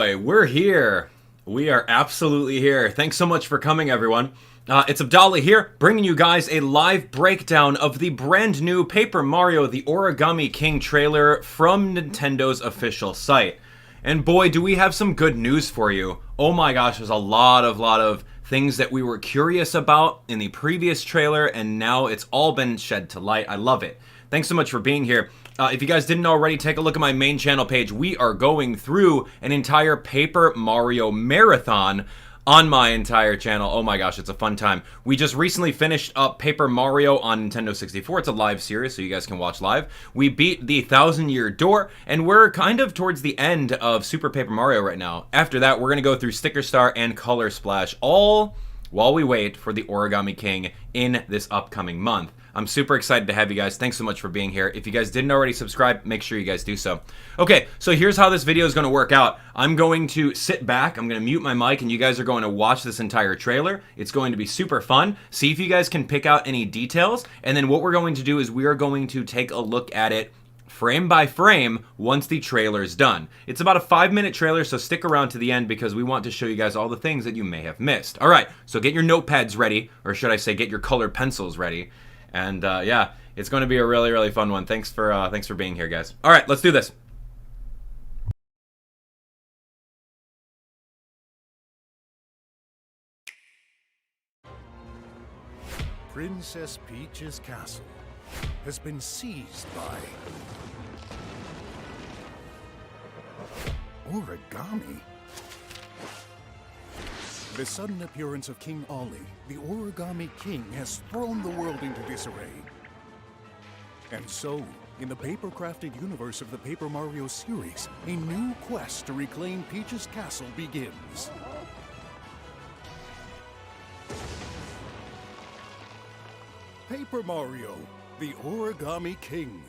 We're here. We are absolutely here. Thanks so much for coming, everyone. It's Abdallah here, bringing you guys a live breakdown of the brand new Paper Mario The Origami King trailer from Nintendo's official site. And boy, do we have some good news for you. Oh my gosh, there's a lot of things that we were curious about in the previous trailer, and now it's all been shed to light. I love it. Thanks so much for being here. If you guys didn't already, take a look at my main channel page. We are going through an entire Paper Mario marathon on my entire channel. Oh my gosh, it's a fun time. We just recently finished up Paper Mario on Nintendo 64. It's a live series, so you guys can watch live. We beat the 1,000-year door, and we're kind of towards the end of Super Paper Mario right now. After that, we're going to go through Sticker Star and Color Splash, all while we wait for the Origami King in this upcoming month. I'm super excited to have you guys. Thanks so much for being here. If you guys didn't already subscribe, make sure you guys do so. Okay, so here's how this video is going to work out. I'm going to sit back, I'm going to mute my mic, and you guys are going to watch this entire trailer. It's going to be super fun. See if you guys can pick out any details, and then what we're going to do is we are going to take a look at it frame by frame once the trailer is done. It's about a 5-minute trailer, so stick around to the end because we want to show you guys all the things that you may have missed. All right, so get your notepads ready, or should I say get your colored pencils ready. And yeah, it's going to be a really fun one. Thanks for being here, guys. All right, let's do this. Princess Peach's castle has been seized by Origami. The sudden appearance of King Olly, the Origami King, has thrown the world into disarray. And so, in the paper-crafted universe of the Paper Mario series, a new quest to reclaim Peach's castle begins. Paper Mario, the Origami King.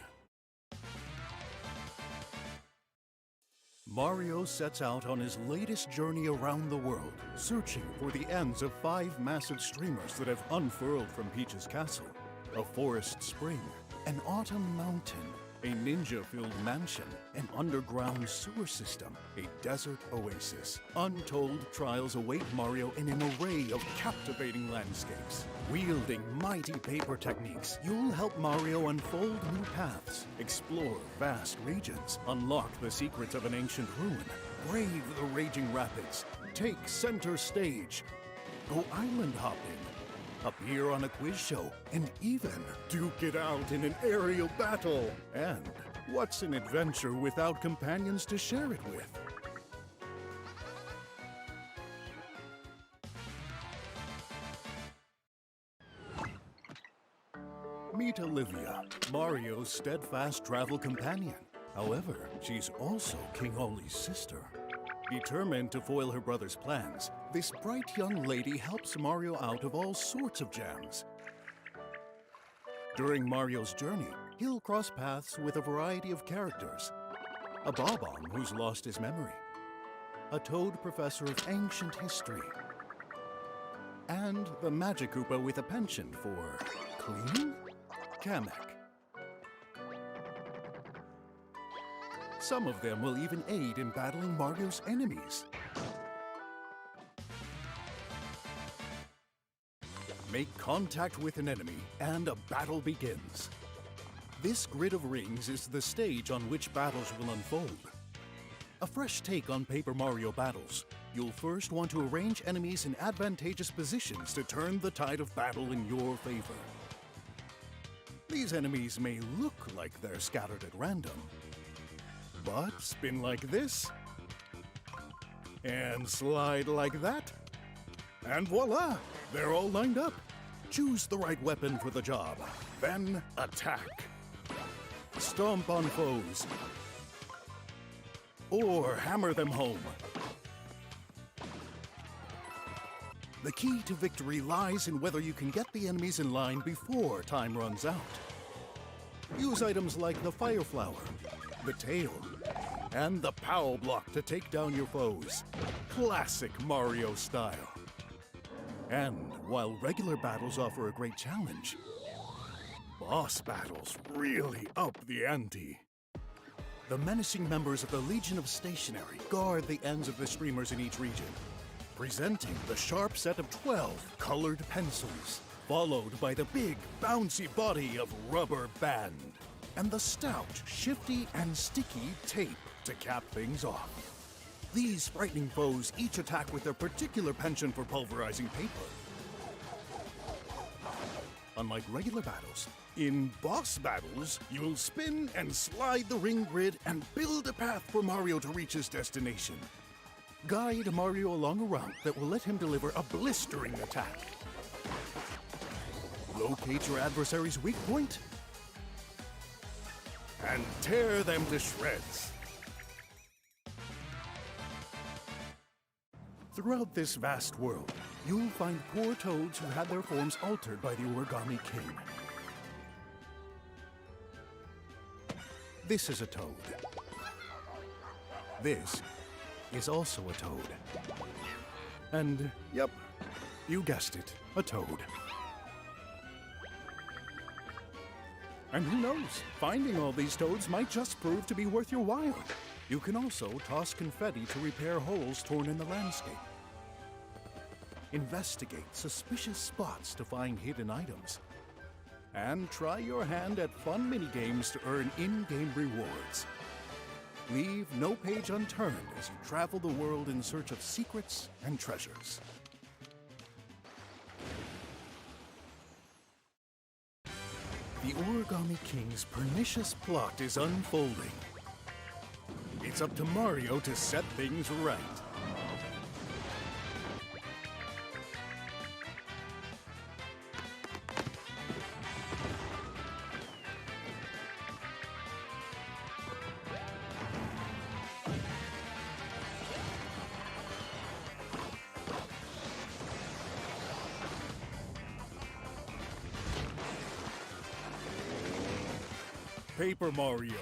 Mario sets out on his latest journey around the world, searching for the ends of 5 massive streamers that have unfurled from Peach's castle. A forest spring, an autumn mountain, a ninja-filled mansion, an underground sewer system, a desert oasis. Untold trials await Mario in an array of captivating landscapes. Wielding mighty paper techniques, you'll help Mario unfold new paths, explore vast regions, unlock the secrets of an ancient ruin, brave the raging rapids, take center stage, go island hopping, appear on a quiz show, and even duke it out in an aerial battle. And what's an adventure without companions to share it with? Meet Olivia, Mario's steadfast travel companion. However, she's also King Olly's sister. Determined to foil her brother's plans, this bright young lady helps Mario out of all sorts of jams. During Mario's journey, he'll cross paths with a variety of characters. A Bob-omb who's lost his memory, a Toad professor of ancient history, and the Magic Koopa with a penchant for cleaning? Kamek. Some of them will even aid in battling Mario's enemies. Make contact with an enemy, and a battle begins. This grid of rings is the stage on which battles will unfold. A fresh take on Paper Mario battles. You'll first want to arrange enemies in advantageous positions to turn the tide of battle in your favor. These enemies may look like they're scattered at random, but spin like this, and slide like that, and voila! They're all lined up. Choose the right weapon for the job, then attack. Stomp on foes, or hammer them home. The key to victory lies in whether you can get the enemies in line before time runs out. Use items like the Fire Flower, the Tail, and the Power Block to take down your foes. Classic Mario style. And while regular battles offer a great challenge, boss battles really up the ante. the menacing members of the Legion of Stationery guard the ends of the streamers in each region, presenting the sharp set of 12 colored pencils, followed by the big, bouncy body of rubber band, and the stout, shifty, and sticky tape to cap things off. These frightening foes each attack with their particular penchant for pulverizing paper. Unlike regular battles, in boss battles, you'll spin and slide the ring grid and build a path for Mario to reach his destination. Guide Mario along a route that will let him deliver a blistering attack. Locate your adversary's weak point and tear them to shreds. Throughout this vast world, you'll find poor toads who had their forms altered by the Origami King. This is a toad. This is also a toad. And, yep, you guessed it, a toad. And who knows, finding all these toads might just prove to be worth your while. You can also toss confetti to repair holes torn in the landscape. Investigate suspicious spots to find hidden items. And try your hand at fun minigames to earn in-game rewards. Leave no page unturned as you travel the world in search of secrets and treasures. The Origami King's pernicious plot is unfolding. It's up to Mario to set things right. Paper Mario,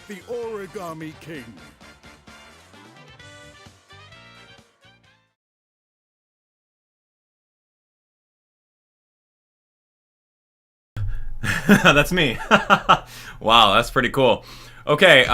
the Origami King. That's me. Wow, that's pretty cool. Okay,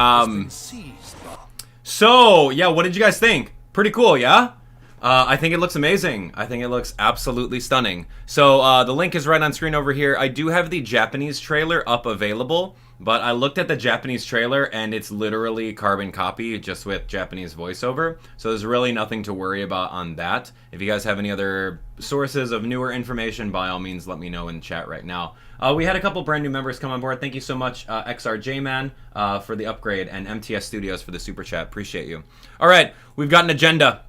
so, yeah, what did you guys think? Pretty cool, yeah? I think it looks amazing. I think it looks absolutely stunning. So, the link is right on screen over here. I do have the Japanese trailer up available, but I looked at the Japanese trailer and it's literally carbon copy, just with Japanese voiceover. So there's really nothing to worry about on that. If you guys have any other sources of newer information, by all means, let me know in the chat right now. We had a couple brand new members come on board. Thank you so much, XRJman, for the upgrade, and MTS Studios for the super chat. Appreciate you. All right, we've got an agenda.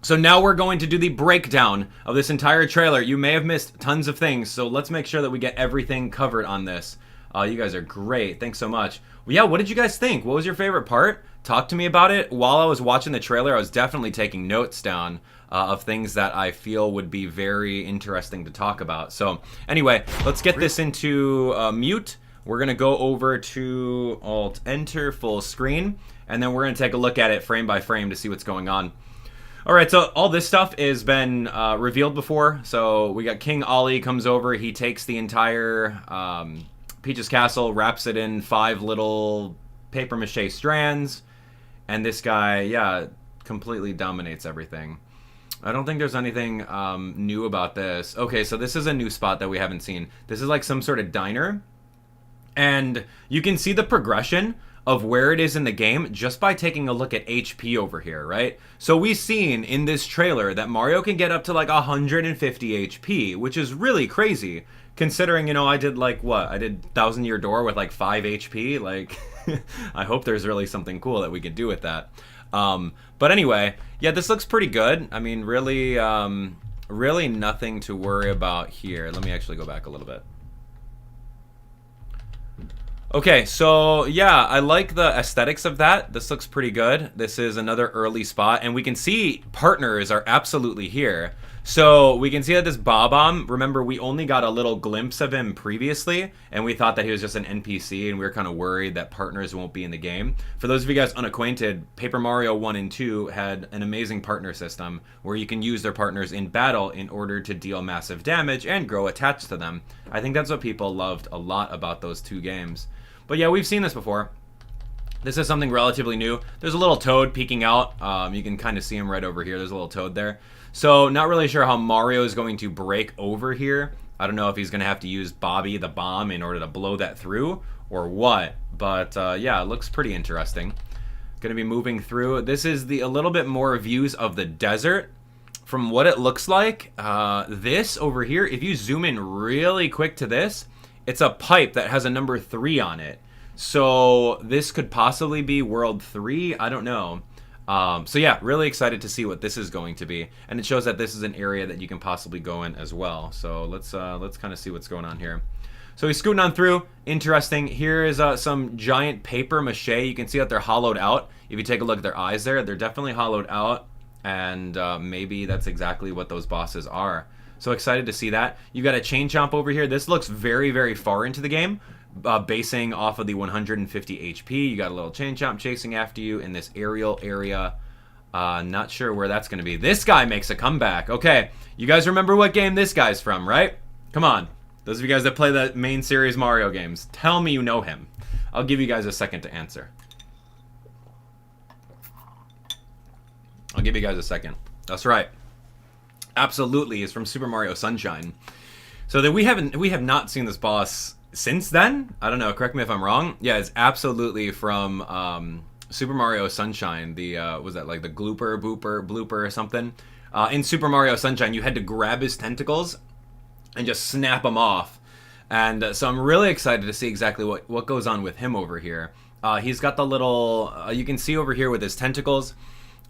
So now we're going to do the breakdown of this entire trailer. You may have missed tons of things, so let's make sure that we get everything covered on this. You guys are great. Thanks so much. Well, yeah, what did you guys think? What was your favorite part? Talk to me about it. While I was watching the trailer, I was definitely taking notes down of things that I feel would be very interesting to talk about. So anyway, let's get this into mute. We're going to go over to Alt-Enter full screen, and then we're going to take a look at it frame by frame to see what's going on. All right, so all this stuff has been revealed before. So we got King Olly comes over. He takes the entire Peach's Castle, wraps it in 5 little paper mache strands, and this guy, yeah, completely dominates everything. I don't think there's anything new about this. Okay, so this is a new spot that we haven't seen. This is like some sort of diner, and you can see the progression of where it is in the game just by taking a look at HP over here, right? So we've seen in this trailer that Mario can get up to like 150 HP, which is really crazy, considering, you know, I did like, what? I did 1,000 Year Door with like 5 HP, like, I hope there's really something cool that we could do with that. But anyway, yeah, this looks pretty good. I mean, really, really nothing to worry about here. Let me actually go back a little bit. Okay, so yeah, I like the aesthetics of that. This looks pretty good. This is another early spot, and we can see partners are absolutely here. So we can see that this Bob-omb, remember, we only got a little glimpse of him previously, and we thought that he was just an NPC, and we were kind of worried that partners won't be in the game. For those of you guys unacquainted, Paper Mario 1 and 2 had an amazing partner system where you can use their partners in battle in order to deal massive damage and grow attached to them. I think that's what people loved a lot about those two games. But yeah, we've seen this before. This is something relatively new. There's a little toad peeking out. You can kind of see him right over here. There's a little toad there. So not really sure how Mario is going to break over here. I don't know if he's going to have to use Bobby the bomb in order to blow that through or what. But yeah, it looks pretty interesting. Going to be moving through. This is a little bit more views of the desert. From what it looks like, this over here, if you zoom in really quick to this, it's a pipe that has a number 3 on it. So this could possibly be World 3. I don't know. So yeah, really excited to see what this is going to be. And it shows that this is an area that you can possibly go in as well. So let's kind of see what's going on here. So he's scooting on through. Interesting. Here is some giant paper mache. You can see that they're hollowed out. If you take a look at their eyes there, they're definitely hollowed out. And maybe that's exactly what those bosses are. So excited to see that. You got a chain chomp over here. This looks very, very far into the game. Basing off of the 150 HP. You got a little chain chomp chasing after you in this aerial area. Not sure where that's going to be. This guy makes a comeback. Okay, you guys remember what game this guy's from, right? Come on. Those of you guys that play the main series Mario games, tell me you know him. I'll give you guys a second to answer. I'll give you guys a second. That's right. Absolutely, is from Super Mario Sunshine. So that we have not seen this boss since then. I don't know. Correct me if I'm wrong. Yeah, it's absolutely from Super Mario Sunshine. The was that like the blooper or something? In Super Mario Sunshine, you had to grab his tentacles and just snap them off. And so I'm really excited to see exactly what goes on with him over here. He's got the little you can see over here with his tentacles.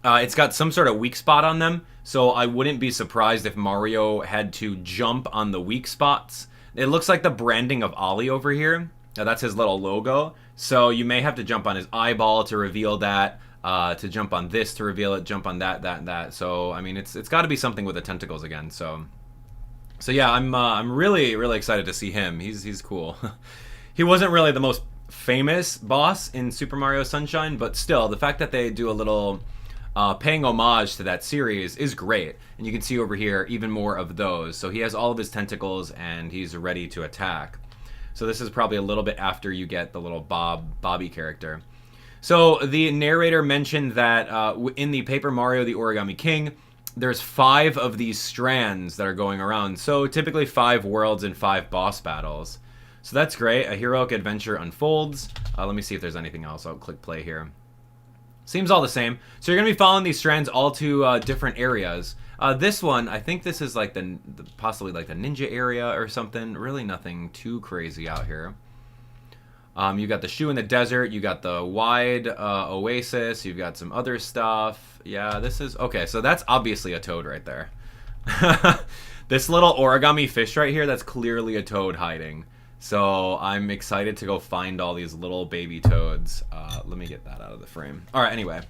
It's got some sort of weak spot on them, so I wouldn't be surprised if Mario had to jump on the weak spots. It looks like the branding of Olly over here. That's his little logo. So you may have to jump on his eyeball to reveal that, to jump on this to reveal it, jump on that. So, I mean, it's got to be something with the tentacles again. So yeah, I'm really, really excited to see him. He's cool. He wasn't really the most famous boss in Super Mario Sunshine, but still, the fact that they do a little... paying homage to that series is great. And you can see over here even more of those. So he has all of his tentacles and he's ready to attack. So this is probably a little bit after you get the little Bobby character. So the narrator mentioned that in the Paper Mario the Origami King, there's 5 of these strands that are going around. So typically 5 worlds and 5 boss battles. So that's great. A heroic adventure unfolds. Let me see if there's anything else. I'll click play here. Seems all the same. So you're going to be following these strands all to different areas. This one, I think this is like the possibly like the ninja area or something. Really nothing too crazy out here. You got the shoe in the desert. You got the wide oasis. You've got some other stuff. Yeah, this is... Okay, so that's obviously a toad right there. This little origami fish right here, that's clearly a toad hiding. So I'm excited to go find all these little baby toads. Let me get that out of the frame. All right, anyway.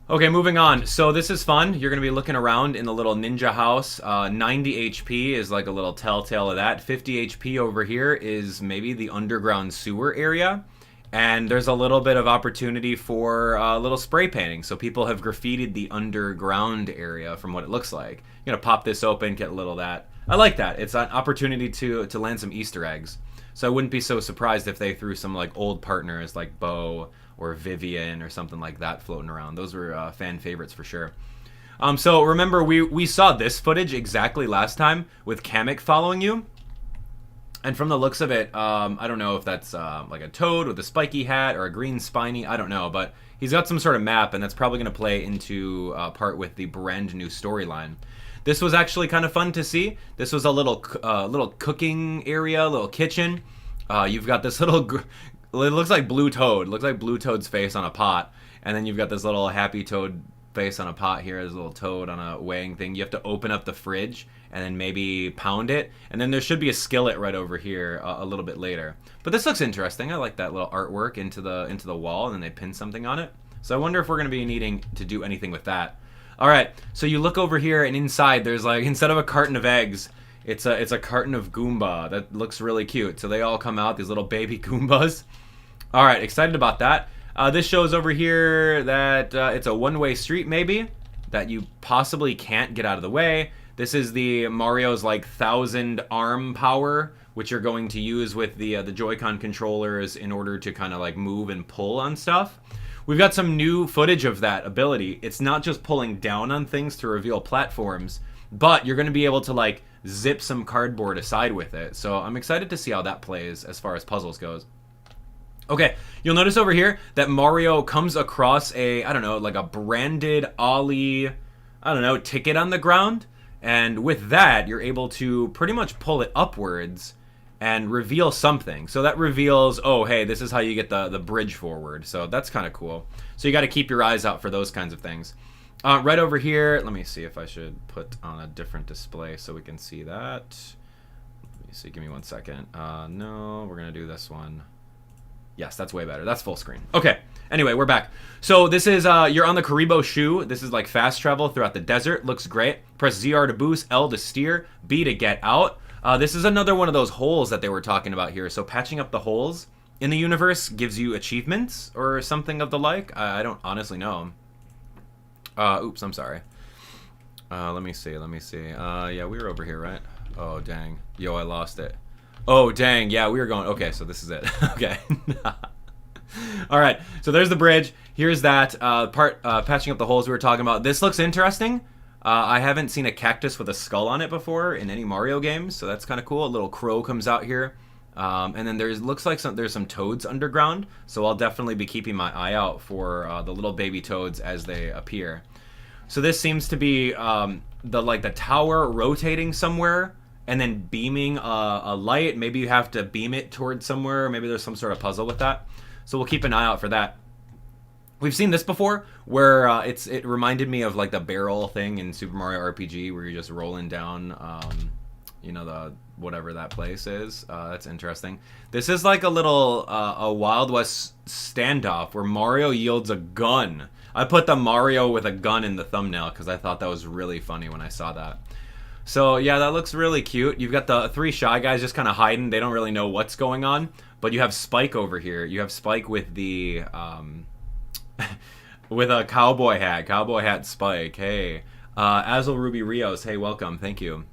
Okay, moving on. So this is fun. You're going to be looking around in the little ninja house. 90 HP is like a little telltale of that. 50 HP over here is maybe the underground sewer area. And there's a little bit of opportunity for a little spray painting. So people have graffitied the underground area from what it looks like. You're going to pop this open, get a little of that. I like that. It's an opportunity to land some Easter eggs. So I wouldn't be so surprised if they threw some like old partners like Bo or Vivian or something like that floating around. Those were fan favorites for sure. So remember, we saw this footage exactly last time with Kamek following you. And from the looks of it, I don't know if that's like a toad with a spiky hat or a green spiny. I don't know, but he's got some sort of map, and that's probably going to play into part with the brand new storyline. This was actually kind of fun to see. This was a little cooking area, a little kitchen. You've got this little... It looks like Blue Toad. It looks like Blue Toad's face on a pot. And then you've got this little Happy Toad face on a pot here. There's a little toad on a weighing thing. You have to open up the fridge and then maybe pound it. And then there should be a skillet right over here a little bit later. But this looks interesting. I like that little artwork into the wall, and then they pin something on it. So I wonder if we're going to be needing to do anything with that. All right, so you look over here, and inside there's like, instead of a carton of eggs, it's a carton of Goomba. That looks really cute. So they all come out, these little baby Goombas. All right, excited about that. This shows over here that it's a one-way street maybe, that you possibly can't get out of the way. This is the Mario's like 1,000 arm power, which you're going to use with the Joy-Con controllers in order to kind of like move and pull on stuff. We've got some new footage of that ability. It's not just pulling down on things to reveal platforms, but you're going to be able to like zip some cardboard aside with it. So I'm excited to see how that plays as far as puzzles goes. Okay, you'll notice over here that Mario comes across a, I don't know, like a branded Ollie, I don't know, ticket on the ground. And with that, you're able to pretty much pull it upwards and reveal something. So that reveals, oh, hey, this is how you get the bridge forward. So that's kind of cool. So you got to keep your eyes out for those kinds of things. Right over here, let me see if I should put on a different display so we can see that. Let me see, give me 1 second. No, we're going to do this one. Yes, that's way better. That's full screen. Okay, anyway, we're back. So this is, you're on the Karibo shoe. This is like fast travel throughout the desert. Looks great. Press ZR to boost, L to steer, B to get out. This is another one of those holes that they were talking about here. So patching up the holes in the universe gives you achievements or something of the like. I don't honestly know. Oops, I'm sorry. Let me see. Yeah, we were over here, right? Oh, dang. Yo, I lost it. Oh, dang. Yeah, we were going. Okay, so this is it. Okay. All right, so there's the bridge. Here's that part, patching up the holes we were talking about. This looks interesting. I haven't seen a cactus with a skull on it before in any Mario games, so that's kind of cool. A little crow comes out here. And then looks like there's some toads underground, so I'll definitely be keeping my eye out for the little baby toads as they appear. So this seems to be the tower rotating somewhere and then beaming a light. Maybe you have to beam it towards somewhere. Maybe there's some sort of puzzle with that. So we'll keep an eye out for that. We've seen this before, where it reminded me of like the barrel thing in Super Mario RPG, where you're just rolling down, you know, the whatever that place is. That's interesting. This is like a little a Wild West standoff where Mario yields a gun. I put the Mario with a gun in the thumbnail because I thought that was really funny when I saw that. So yeah, that looks really cute. You've got the 3 Shy Guys just kind of hiding. They don't really know what's going on. But you have Spike over here. You have Spike with the with a cowboy hat Spike. Hey, Azel Ruby Rios. Hey, welcome. Thank you.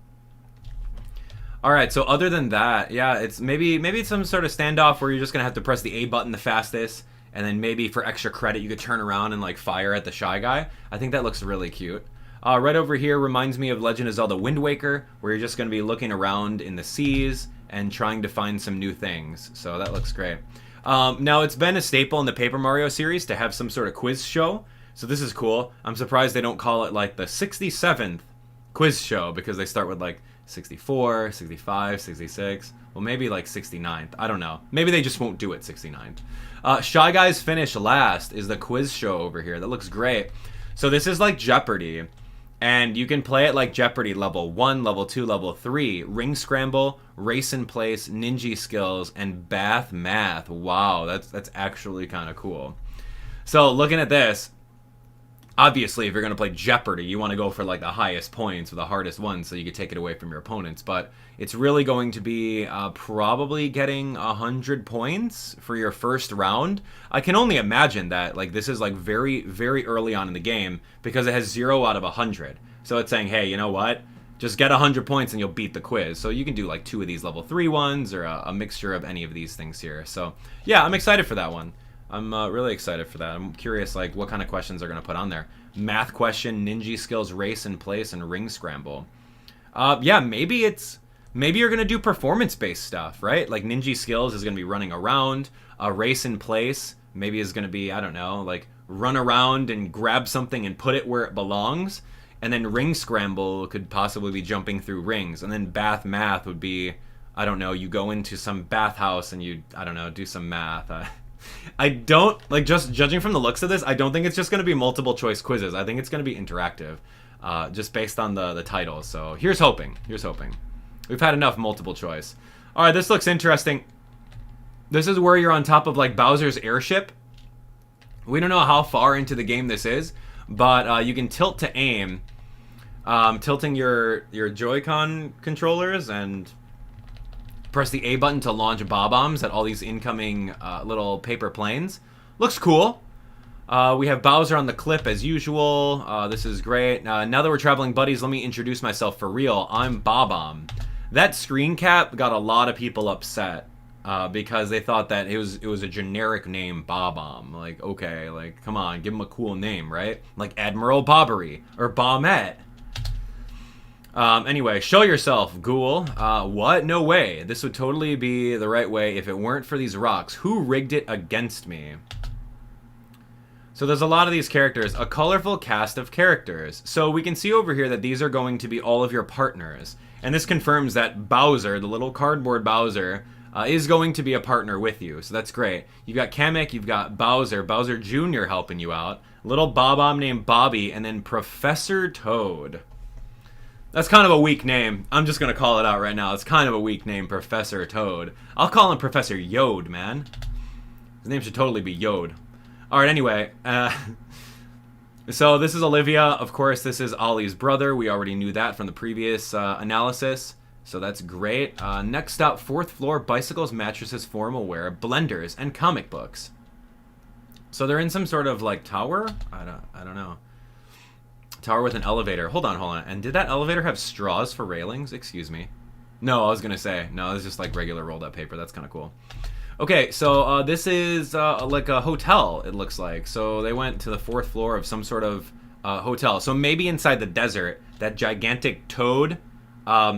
All right. So other than that, yeah, it's maybe it's some sort of standoff where you're just gonna have to press the A button the fastest, and then maybe for extra credit you could turn around and like fire at the Shy Guy. I think that looks really cute. Right over here reminds me of Legend of Zelda Wind Waker, where you're just gonna be looking around in the seas and trying to find some new things. So that looks great. Now, it's been a staple in the Paper Mario series to have some sort of quiz show. So this is cool. I'm surprised they don't call it like the 67th quiz show, because they start with like 64, 65, 66. Well, maybe like 69th. I don't know. Maybe they just won't do it 69th. Shy Guys Finish Last is the quiz show over here. That looks great. So this is like Jeopardy. And you can play it like Jeopardy, level 1, level 2, level 3, ring scramble, race in place, ninja skills, and bath math. Wow, that's actually kind of cool. So looking at this, obviously if you're going to play Jeopardy, you want to go for like the highest points or the hardest ones so you can take it away from your opponents. But it's really going to be probably getting 100 points for your first round. I can only imagine that like this is like very, very early on in the game, because it has 0 out of 100. So it's saying, hey, you know what? Just get 100 points and you'll beat the quiz. So you can do like 2 of these level 3 ones, or a mixture of any of these things here. So yeah, I'm excited for that one. I'm really excited for that. I'm curious like what kind of questions they're going to put on there. Math question, ninja skills, race in place, and ring scramble. Yeah, maybe you're going to do performance-based stuff, right? Like ninja skills is going to be running around. A race in place maybe is going to be, I don't know, like run around and grab something and put it where it belongs. And then ring scramble could possibly be jumping through rings. And then bath math would be, I don't know, you go into some bathhouse and you, I don't know, do some math. I don't, like, just judging from the looks of this, I don't think it's just going to be multiple choice quizzes. I think it's going to be interactive, just based on the title. So here's hoping. We've had enough multiple choice. All right, this looks interesting. This is where you're on top of like Bowser's airship. We don't know how far into the game this is, but you can tilt to aim, tilting your Joy-Con controllers, and press the A button to launch bob-ombs at all these incoming little paper planes. Looks cool. We have Bowser on the clip as usual. This is great. Now that we're traveling buddies, let me introduce myself for real. I'm Bob-omb. That screen cap got a lot of people upset because they thought that it was a generic name, Bob-omb. Like, okay, like, come on, give him a cool name, right? Like Admiral Bobbery or Bombette. Anyway, show yourself, ghoul. What? No way. This would totally be the right way if it weren't for these rocks. Who rigged it against me? So there's a lot of these characters, a colorful cast of characters. So we can see over here that these are going to be all of your partners. And this confirms that Bowser, the little cardboard Bowser, is going to be a partner with you. So that's great. You've got Kamek, you've got Bowser Jr. helping you out, little Bob-omb named Bobby, and then Professor Toad. That's kind of a weak name. I'm just going to call it out right now. It's kind of a weak name, Professor Toad. I'll call him Professor Yode, man. His name should totally be Yode. Alright, anyway, so this is Olivia. Of course, this is Olly's brother. We already knew that from the previous analysis, so that's great. Next up, 4th floor, bicycles, mattresses, formal wear, blenders, and comic books. So they're in some sort of, like, tower? I don't know. Tower with an elevator. Hold on. And did that elevator have straws for railings? Excuse me. No, I was going to say. No, it's just, like, regular rolled up paper. That's kind of cool. Okay, so this is like a hotel, it looks like. So they went to the 4th floor of some sort of hotel. So maybe inside the desert, that gigantic toad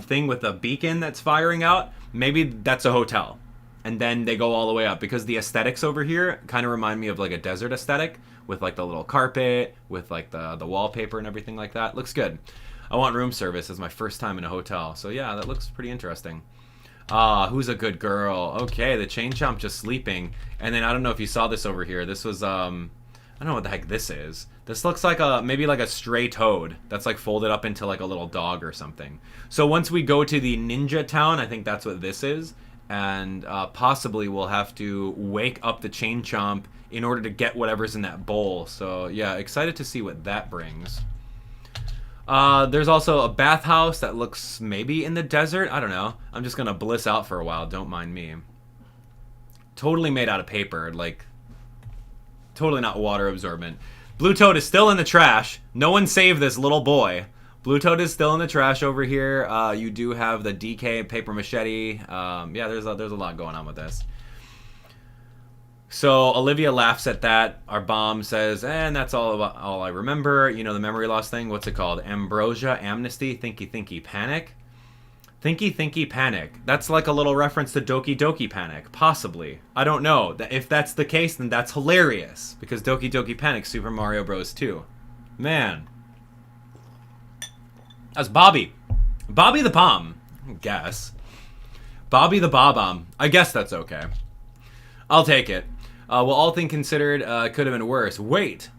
thing with a beacon that's firing out, maybe that's a hotel. And then they go all the way up, because the aesthetics over here kind of remind me of like a desert aesthetic with like the little carpet, with like the wallpaper and everything like that. Looks good. I want room service as my first time in a hotel. So yeah, that looks pretty interesting. Who's a good girl? Okay, the chain chomp just sleeping. And then I don't know if you saw this over here. This was, I don't know what the heck this is. This looks like maybe like a stray toad that's like folded up into like a little dog or something. So once we go to the ninja town, I think that's what this is. And possibly we'll have to wake up the chain chomp in order to get whatever's in that bowl. So yeah, excited to see what that brings. There's also a bathhouse that looks maybe in the desert. I don't know. I'm just going to bliss out for a while. Don't mind me. Totally made out of paper. Like, totally not water absorbent. Blue Toad is still in the trash. No one saved this little boy. Blue Toad is still in the trash over here. You do have the DK paper machete. Yeah, there's a lot going on with this. So Olivia laughs at that. Our bomb says, and that's all I remember. You know, the memory loss thing. What's it called? Ambrosia, amnesty, thinky panic. Thinky panic. That's like a little reference to Doki Doki Panic. Possibly. I don't know. If that's the case, then that's hilarious. Because Doki Doki Panic, Super Mario Bros. 2. Man. That's Bobby. Bobby the Bomb. I guess. Bobby the Bob-omb. I guess that's okay. I'll take it. Well, all things considered, could have been worse. Wait.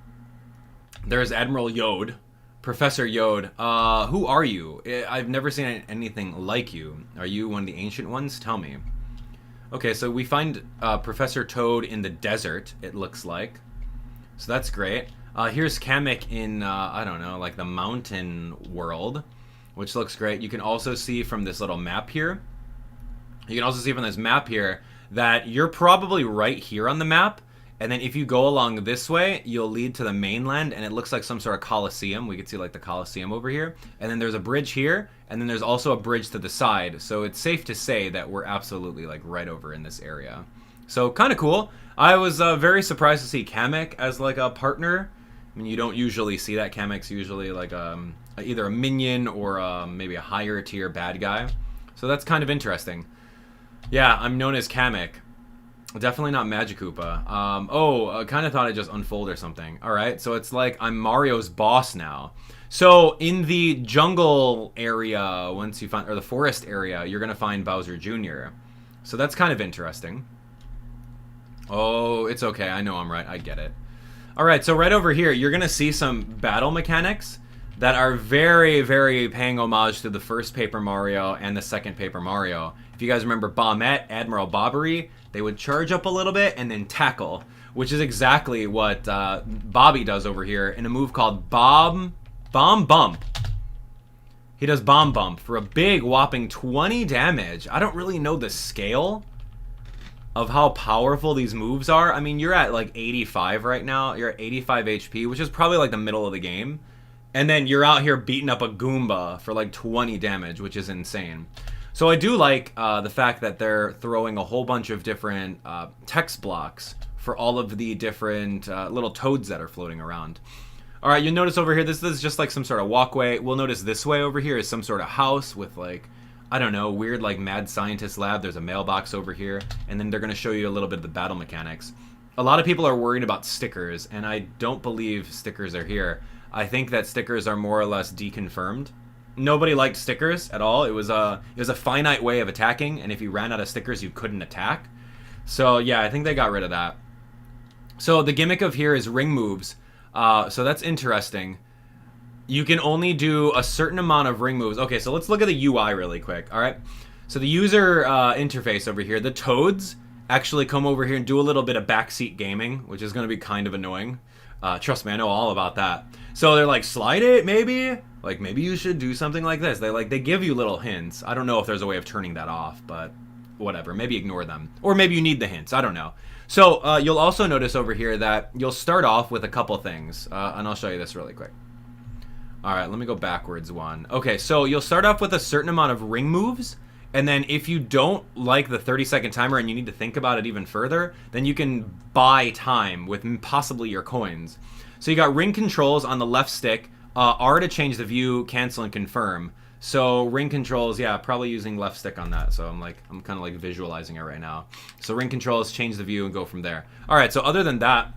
There's Admiral Yode. Professor Yode. Who are you? I've never seen anything like you. Are you one of the ancient ones? Tell me. Okay, so we find Professor Toad in the desert, it looks like. So that's great. Here's Kamek in, I don't know, like the mountain world, which looks great. You can also see from this little map here. You can also see from this map here that you're probably right here on the map, and then if you go along this way, you'll lead to the mainland, and it looks like some sort of coliseum. We can see like the coliseum over here, and then there's a bridge here, and then there's also a bridge to the side, so it's safe to say that we're absolutely like right over in this area. So kind of cool. I was very surprised to see Kamek as like a partner. I mean, you don't usually see that. Kamek's usually like either a minion or maybe a higher tier bad guy, so that's kind of interesting. Yeah, I'm known as Kamek. Definitely not Magikoopa. I kind of thought it just unfold or something. Alright, so it's like I'm Mario's boss now. So in the jungle area, once you find, or the forest area, you're going to find Bowser Jr. So that's kind of interesting. Oh, it's okay. I know I'm right. I get it. Alright, so right over here, you're going to see some battle mechanics that are very, very paying homage to the first Paper Mario and the second Paper Mario. If you guys remember Bombette, Admiral Bobbery, they would charge up a little bit and then tackle, which is exactly what Bobby does over here in a move called Bomb Bump. He does Bomb Bump for a big whopping 20 damage. I don't really know the scale of how powerful these moves are. I mean, you're at like 85 right now. You're at 85 HP, which is probably like the middle of the game. And then you're out here beating up a Goomba for like 20 damage, which is insane. So I do like the fact that they're throwing a whole bunch of different text blocks for all of the different little toads that are floating around. All right, you'll notice over here, this is just like some sort of walkway. We'll notice this way over here is some sort of house with like, I don't know, weird like mad scientist lab. There's a mailbox over here. And then they're going to show you a little bit of the battle mechanics. A lot of people are worried about stickers, and I don't believe stickers are here. I think that stickers are more or less deconfirmed. Nobody liked stickers at all. It was a finite way of attacking, and if you ran out of stickers, you couldn't attack. So yeah, I think they got rid of that. So the gimmick of here is ring moves. So that's interesting. You can only do a certain amount of ring moves. Okay, so let's look at the UI really quick, all right? So the user interface over here, the toads actually come over here and do a little bit of backseat gaming, which is going to be kind of annoying. Trust me, I know all about that. So they're like, slide it, maybe? Like, maybe you should do something like this. They give you little hints. I don't know if there's a way of turning that off, but whatever. Maybe ignore them. Or maybe you need the hints. I don't know. So you'll also notice over here that you'll start off with a couple things. And I'll show you this really quick. All right, let me go backwards one. Okay, so you'll start off with a certain amount of ring moves. And then if you don't like the 30-second timer and you need to think about it even further, then you can buy time with possibly your coins. So you got ring controls on the left stick. R to change the view, cancel, and confirm. So ring controls, yeah, probably using left stick on that. So I'm kind of like visualizing it right now. So ring controls, change the view, and go from there. All right, so other than that,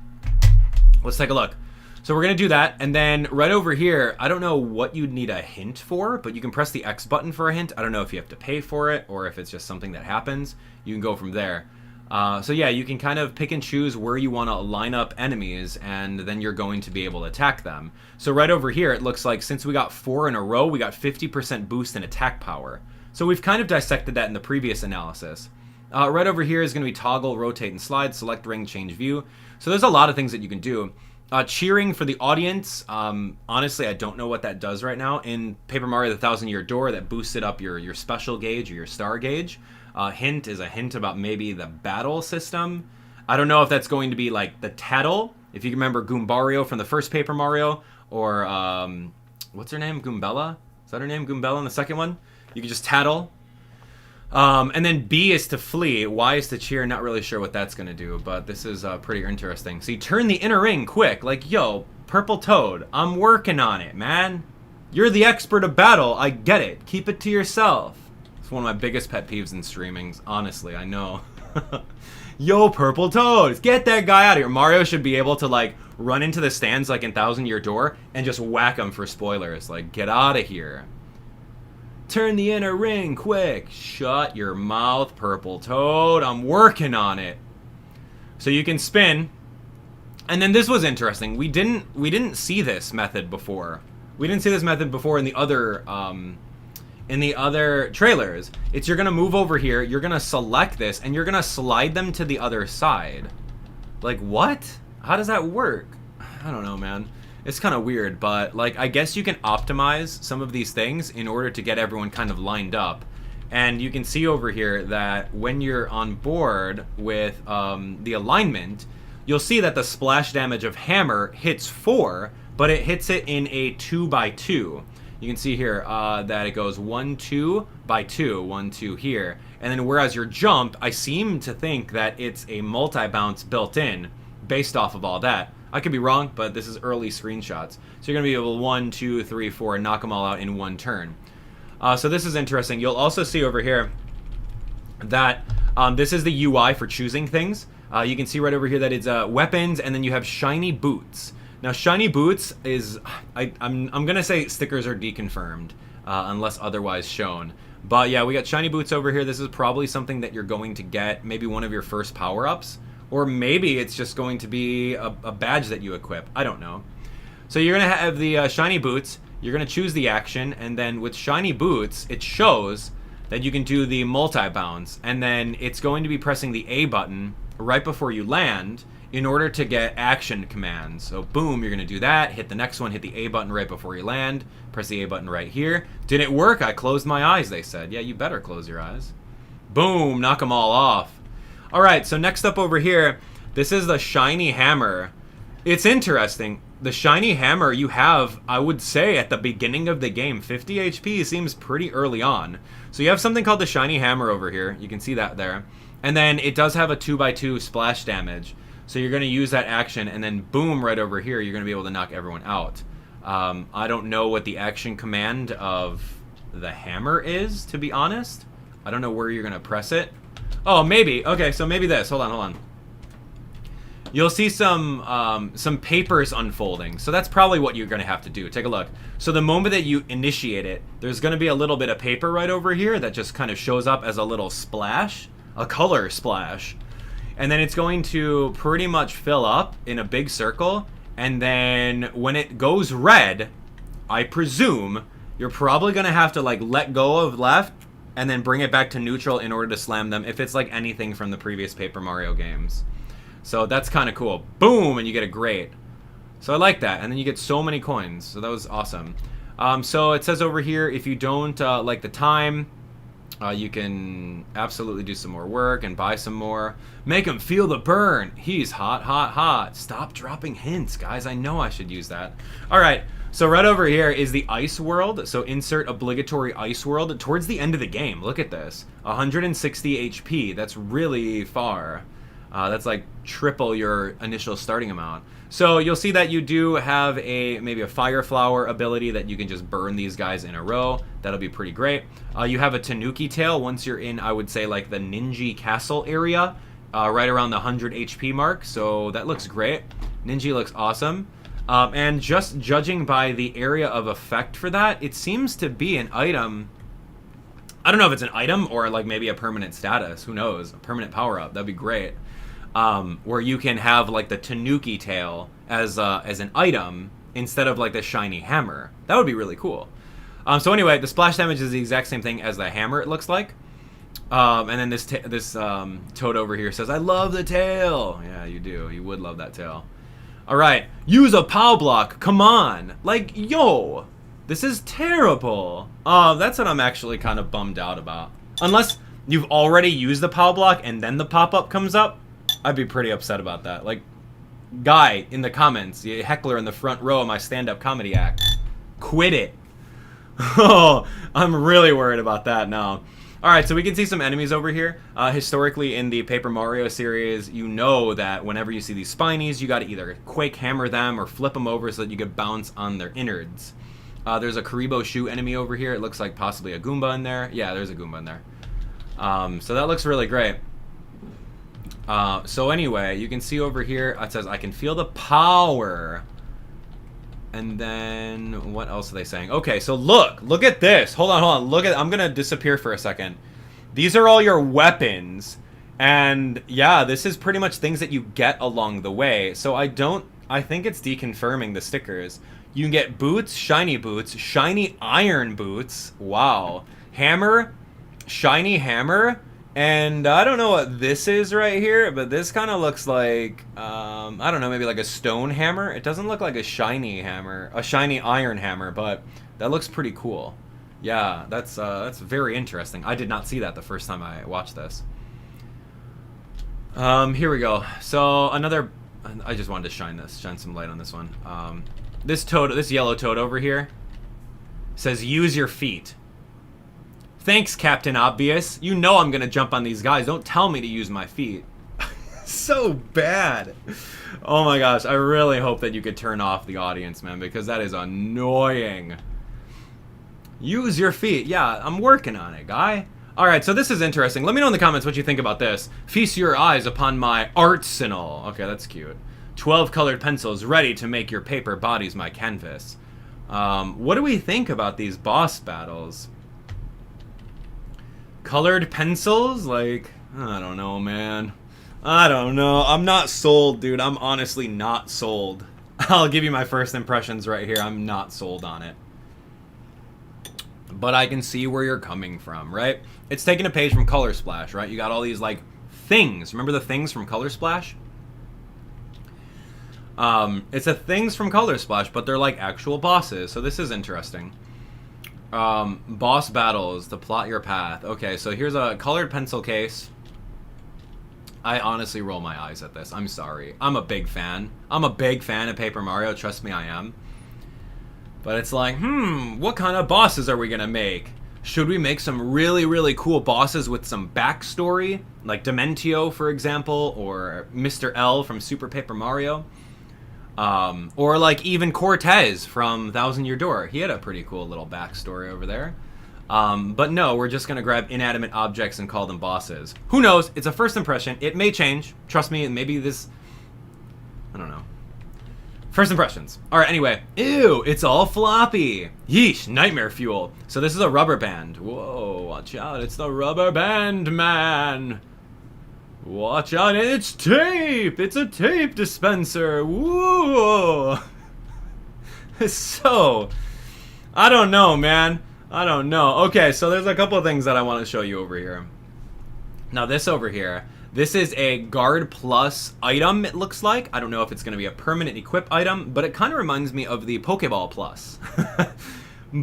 let's take a look. So we're going to do that, and then right over here, I don't know what you'd need a hint for, but you can press the X button for a hint. I don't know if you have to pay for it or if it's just something that happens. You can go from there. So yeah, you can kind of pick and choose where you want to line up enemies, and then you're going to be able to attack them. So right over here, it looks like since we got 4 in a row, we got 50% boost in attack power. So we've kind of dissected that in the previous analysis. Right over here is going to be toggle, rotate, and slide, select ring, change view. So there's a lot of things that you can do. Cheering for the audience, honestly, I don't know what that does right now. In Paper Mario: The Thousand-Year Door, that boosted up your special gauge or your star gauge. Hint is a hint about maybe the battle system. I don't know if that's going to be like the tattle, if you remember Goombario from the first Paper Mario, or what's her name? Goombella? Is that her name? Goombella in the second one? You can just tattle. And then B is to flee. Y is to cheer. Not really sure what that's going to do, but this is pretty interesting. So you turn the inner ring quick. Like, yo, Purple Toad, I'm working on it, man. You're the expert of battle. I get it. Keep it to yourself. It's one of my biggest pet peeves in streamings. Honestly, I know. Yo, Purple Toad, get that guy out of here. Mario should be able to, like, run into the stands like in Thousand-Year Door and just whack him for spoilers. Like, get out of here. Turn the inner ring, quick. Shut your mouth, Purple Toad. I'm working on it. So you can spin. And then this was interesting. We didn't see this method before. We didn't see this method before in the other trailers. It's you're gonna move over here, you're gonna select this, and you're gonna slide them to the other side. Like, what? How does that work? I don't know, man. It's kind of weird, but like I guess you can optimize some of these things in order to get everyone kind of lined up. And you can see over here that when you're on board with the alignment, you'll see that the splash damage of Hammer hits 4, but it hits it in a 2x2. You can see here that it goes 1, 2 by 2, 1, 2 here. And then whereas your jump, I seem to think that it's a multi-bounce built in based off of all that. I could be wrong, but this is early screenshots. So you're going to be able to 1, 2, 3, 4, and knock them all out in one turn. So this is interesting. You'll also see over here that this is the UI for choosing things. You can see right over here that it's weapons, and then you have shiny boots. Now, shiny boots is, I'm going to say stickers are deconfirmed, unless otherwise shown. But yeah, we got shiny boots over here. This is probably something that you're going to get, maybe one of your first power-ups. Or maybe it's just going to be a badge that you equip. I don't know. So you're going to have the shiny boots. You're going to choose the action. And then with shiny boots, it shows that you can do the multi-bounce. And then it's going to be pressing the A button right before you land in order to get action commands. So boom, you're going to do that. Hit the next one. Hit the A button right before you land. Press the A button right here. Didn't work. I closed my eyes, they said. Yeah, you better close your eyes. Boom, knock them all off. Alright, so next up over here, this is the shiny hammer. It's interesting. The shiny hammer you have, I would say, at the beginning of the game. 50 HP seems pretty early on. So you have something called the shiny hammer over here. You can see that there. And then it does have a 2x2 splash damage. So you're going to use that action, and then boom, right over here, you're going to be able to knock everyone out. I don't know what the action command of the hammer is, to be honest. I don't know where you're going to press it. Oh, maybe. Okay, so maybe this. Hold on. You'll see some papers unfolding. So that's probably what you're going to have to do. Take a look. So the moment that you initiate it, there's going to be a little bit of paper right over here that just kind of shows up as a little splash, a color splash. And then it's going to pretty much fill up in a big circle. And then when it goes red, I presume you're probably going to have to like let go of left and then bring it back to neutral in order to slam them if it's like anything from the previous Paper Mario games. So that's kind of cool. Boom, and you get a great. So I like that. And then you get so many coins. So that was awesome. So it says over here, if you don't like the time, you can absolutely do some more work and buy some more. Make him feel the burn. He's hot, hot, hot. Stop dropping hints, guys. I know I should use that. All right. So right over here is the ice world. So insert obligatory ice world towards the end of the game. Look at this. 160 HP. That's really far. That's like triple your initial starting amount. So you'll see that you do have maybe a fire flower ability that you can just burn these guys in a row. That'll be pretty great. You have a Tanuki tail once you're in, I would say, like the Ninja Castle area, right around the 100 HP mark. So that looks great. Ninja looks awesome. And just judging by the area of effect for that, it seems to be an item. I don't know if it's an item or like maybe a permanent status. Who knows? A permanent power-up. That'd be great. Where you can have like the Tanuki tail as an item instead of like the shiny hammer. That would be really cool. So anyway, the splash damage is the exact same thing as the hammer, it looks like. And then this toad over here says, I love the tail. Yeah, you do. You would love that tail. All right, use a POW block. Come on. Like, yo, this is terrible. That's what I'm actually kind of bummed out about. Unless you've already used the POW block and then the pop-up comes up, I'd be pretty upset about that. Like, guy in the comments, you heckler in the front row of my stand-up comedy act, quit it. Oh, I'm really worried about that now. Alright, so we can see some enemies over here. Historically, in the Paper Mario series, you know that whenever you see these spinies, you gotta either Quake Hammer them or flip them over so that you can bounce on their innards. There's a Karibo Shoe enemy over here. It looks like possibly a Goomba in there. Yeah, there's a Goomba in there. So that looks really great. So anyway, you can see over here, it says, I can feel the power. And then, what else are they saying? Okay, so look at this. Hold on. I'm gonna disappear for a second. These are all your weapons. And yeah, this is pretty much things that you get along the way. So I think it's deconfirming the stickers. You can get boots, shiny iron boots. Wow. Hammer, shiny hammer. And I don't know what this is right here, but this kind of looks like, I don't know, maybe like a stone hammer. It doesn't look like a shiny hammer, a shiny iron hammer, but that looks pretty cool. Yeah, that's very interesting. I did not see that the first time I watched this. Here we go. So another, I just wanted to shine some light on this one. This yellow toad over here says, use your feet. Thanks, Captain Obvious. You know I'm gonna jump on these guys. Don't tell me to use my feet. So bad. Oh my gosh, I really hope that you could turn off the audience, man, because that is annoying. Use your feet. Yeah, I'm working on it, guy. Alright, so this is interesting. Let me know in the comments what you think about this. Feast your eyes upon my arsenal. Okay, that's cute. 12 colored pencils ready to make your paper bodies my canvas. What do we think about these boss battles? Colored pencils? Like, I don't know, man. I don't know. I'm not sold, dude. I'm honestly not sold. I'll give you my first impressions right here. I'm not sold on it. But I can see where you're coming from, right? It's taking a page from Color Splash, right? You got all these, like, things. Remember the things from Color Splash? It's a things from Color Splash, but they're like actual bosses. So this is interesting. Boss battles to plot your path. Okay, so here's a colored pencil case. I honestly roll my eyes at this. I'm sorry. I'm a big fan. I'm a big fan of Paper Mario. Trust me, I am. But it's like, what kind of bosses are we gonna make? Should we make some really, really cool bosses with some backstory? Like Dementio, for example, or Mr. L from Super Paper Mario? Or like even Cortez from Thousand Year Door. He had a pretty cool little backstory over there. But no, we're just gonna grab inanimate objects and call them bosses. Who knows? It's a first impression. It may change. Trust me, maybe this... I don't know. First impressions. Alright, anyway. Ew, it's all floppy. Yeesh, nightmare fuel. So this is a rubber band. Whoa, watch out. It's the rubber band man. Watch out, it's tape. It's a tape dispenser. Whoa. So, I don't know, man. I don't know. Okay, so there's a couple of things that I want to show you over here. Now this over here, this is a Guard Plus item, it looks like. I don't know if it's going to be a permanent equip item, but it kind of reminds me of the Pokeball Plus.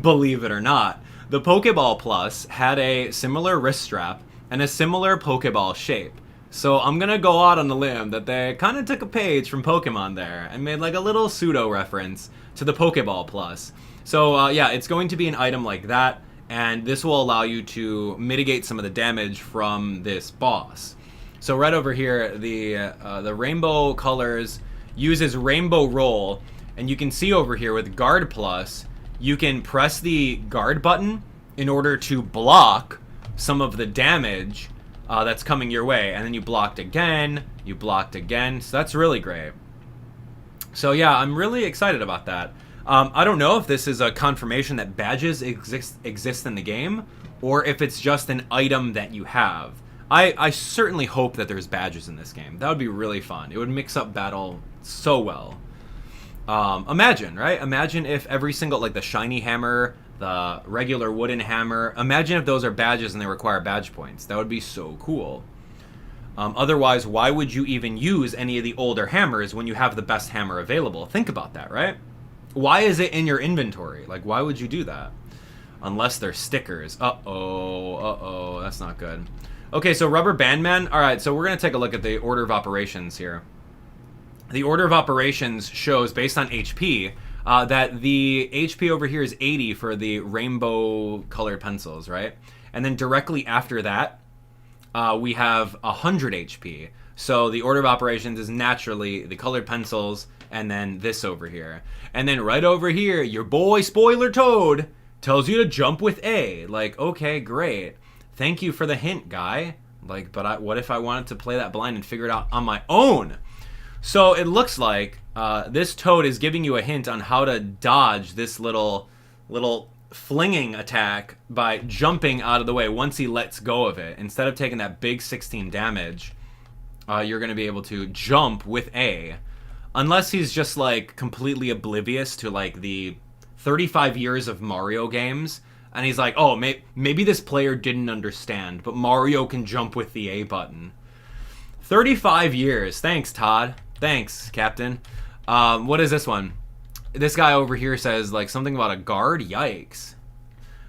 Believe it or not. The Pokeball Plus had a similar wrist strap and a similar Pokeball shape. So I'm going to go out on the limb that they kind of took a page from Pokemon there and made like a little pseudo reference to the Pokeball Plus. So yeah, it's going to be an item like that, and this will allow you to mitigate some of the damage from this boss. So right over here, the rainbow colors uses Rainbow Roll, and you can see over here with Guard Plus, you can press the guard button in order to block some of the damage that's coming your way, and then you blocked again, so that's really great. So yeah, I'm really excited about that. I don't know if this is a confirmation that badges exist in the game, or if it's just an item that you have. I certainly hope that there's badges in this game. That would be really fun. It would mix up battle so well. Imagine, right? Imagine if every single, like the shiny hammer, the regular wooden hammer, imagine if those are badges and they require badge points. That would be so cool. Otherwise, why would you even use any of the older hammers when you have the best hammer available? Think about that, right? Why is it in your inventory? Like, why would you do that? Unless they're stickers. Uh-oh, that's not good. Okay, so Rubber Band Man. Alright, so we're going to take a look at the order of operations here. The order of operations shows, based on HP, that the HP over here is 80 for the rainbow colored pencils, right? And then directly after that, we have 100 HP. So the order of operations is naturally the colored pencils, and then this over here. And then right over here, your boy Spoiler Toad tells you to jump with A. Like, okay, great. Thank you for the hint, guy. Like, but what if I wanted to play that blind and figure it out on my own? So it looks like this Toad is giving you a hint on how to dodge this little flinging attack by jumping out of the way once he lets go of it. Instead of taking that big 16 damage, you're going to be able to jump with A. Unless he's just, like, completely oblivious to, like, the 35 years of Mario games, and he's like, oh, maybe this player didn't understand, but Mario can jump with the A button. 35 years. Thanks, Todd. Thanks, Captain. What is this one? This guy over here says, like, something about a guard? Yikes.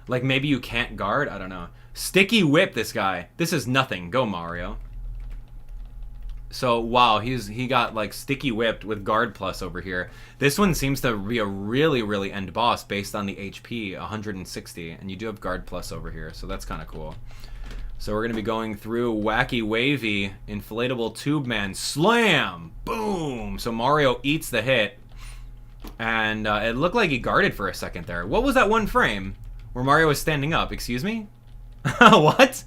Like, maybe you can't guard? I don't know. Sticky Whip, this guy. This is nothing. Go, Mario. So, wow, he got, like, Sticky Whipped with Guard Plus over here. This one seems to be a really, really end boss based on the HP, 160. And you do have Guard Plus over here, so that's kind of cool. So we're going to be going through Wacky Wavy, Inflatable Tube Man, Slam! Boom! So Mario eats the hit. And it looked like he guarded for a second there. What was that one frame where Mario was standing up? Excuse me? What?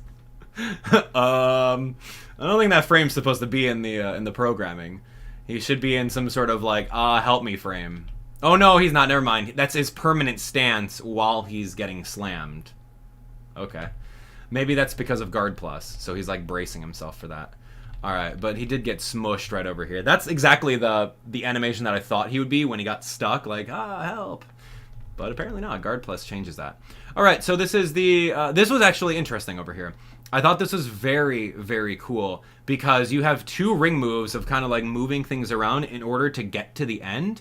I don't think that frame's supposed to be in the programming. He should be in some sort of like, help me frame. Oh no, he's not. Never mind. That's his permanent stance while he's getting slammed. Okay. Maybe that's because of Guard Plus, so he's like bracing himself for that. Alright, but he did get smushed right over here. That's exactly the animation that I thought he would be when he got stuck, like, help. But apparently not. Guard Plus changes that. Alright, so this is this was actually interesting over here. I thought this was very, very cool because you have two ring moves of kind of like moving things around in order to get to the end.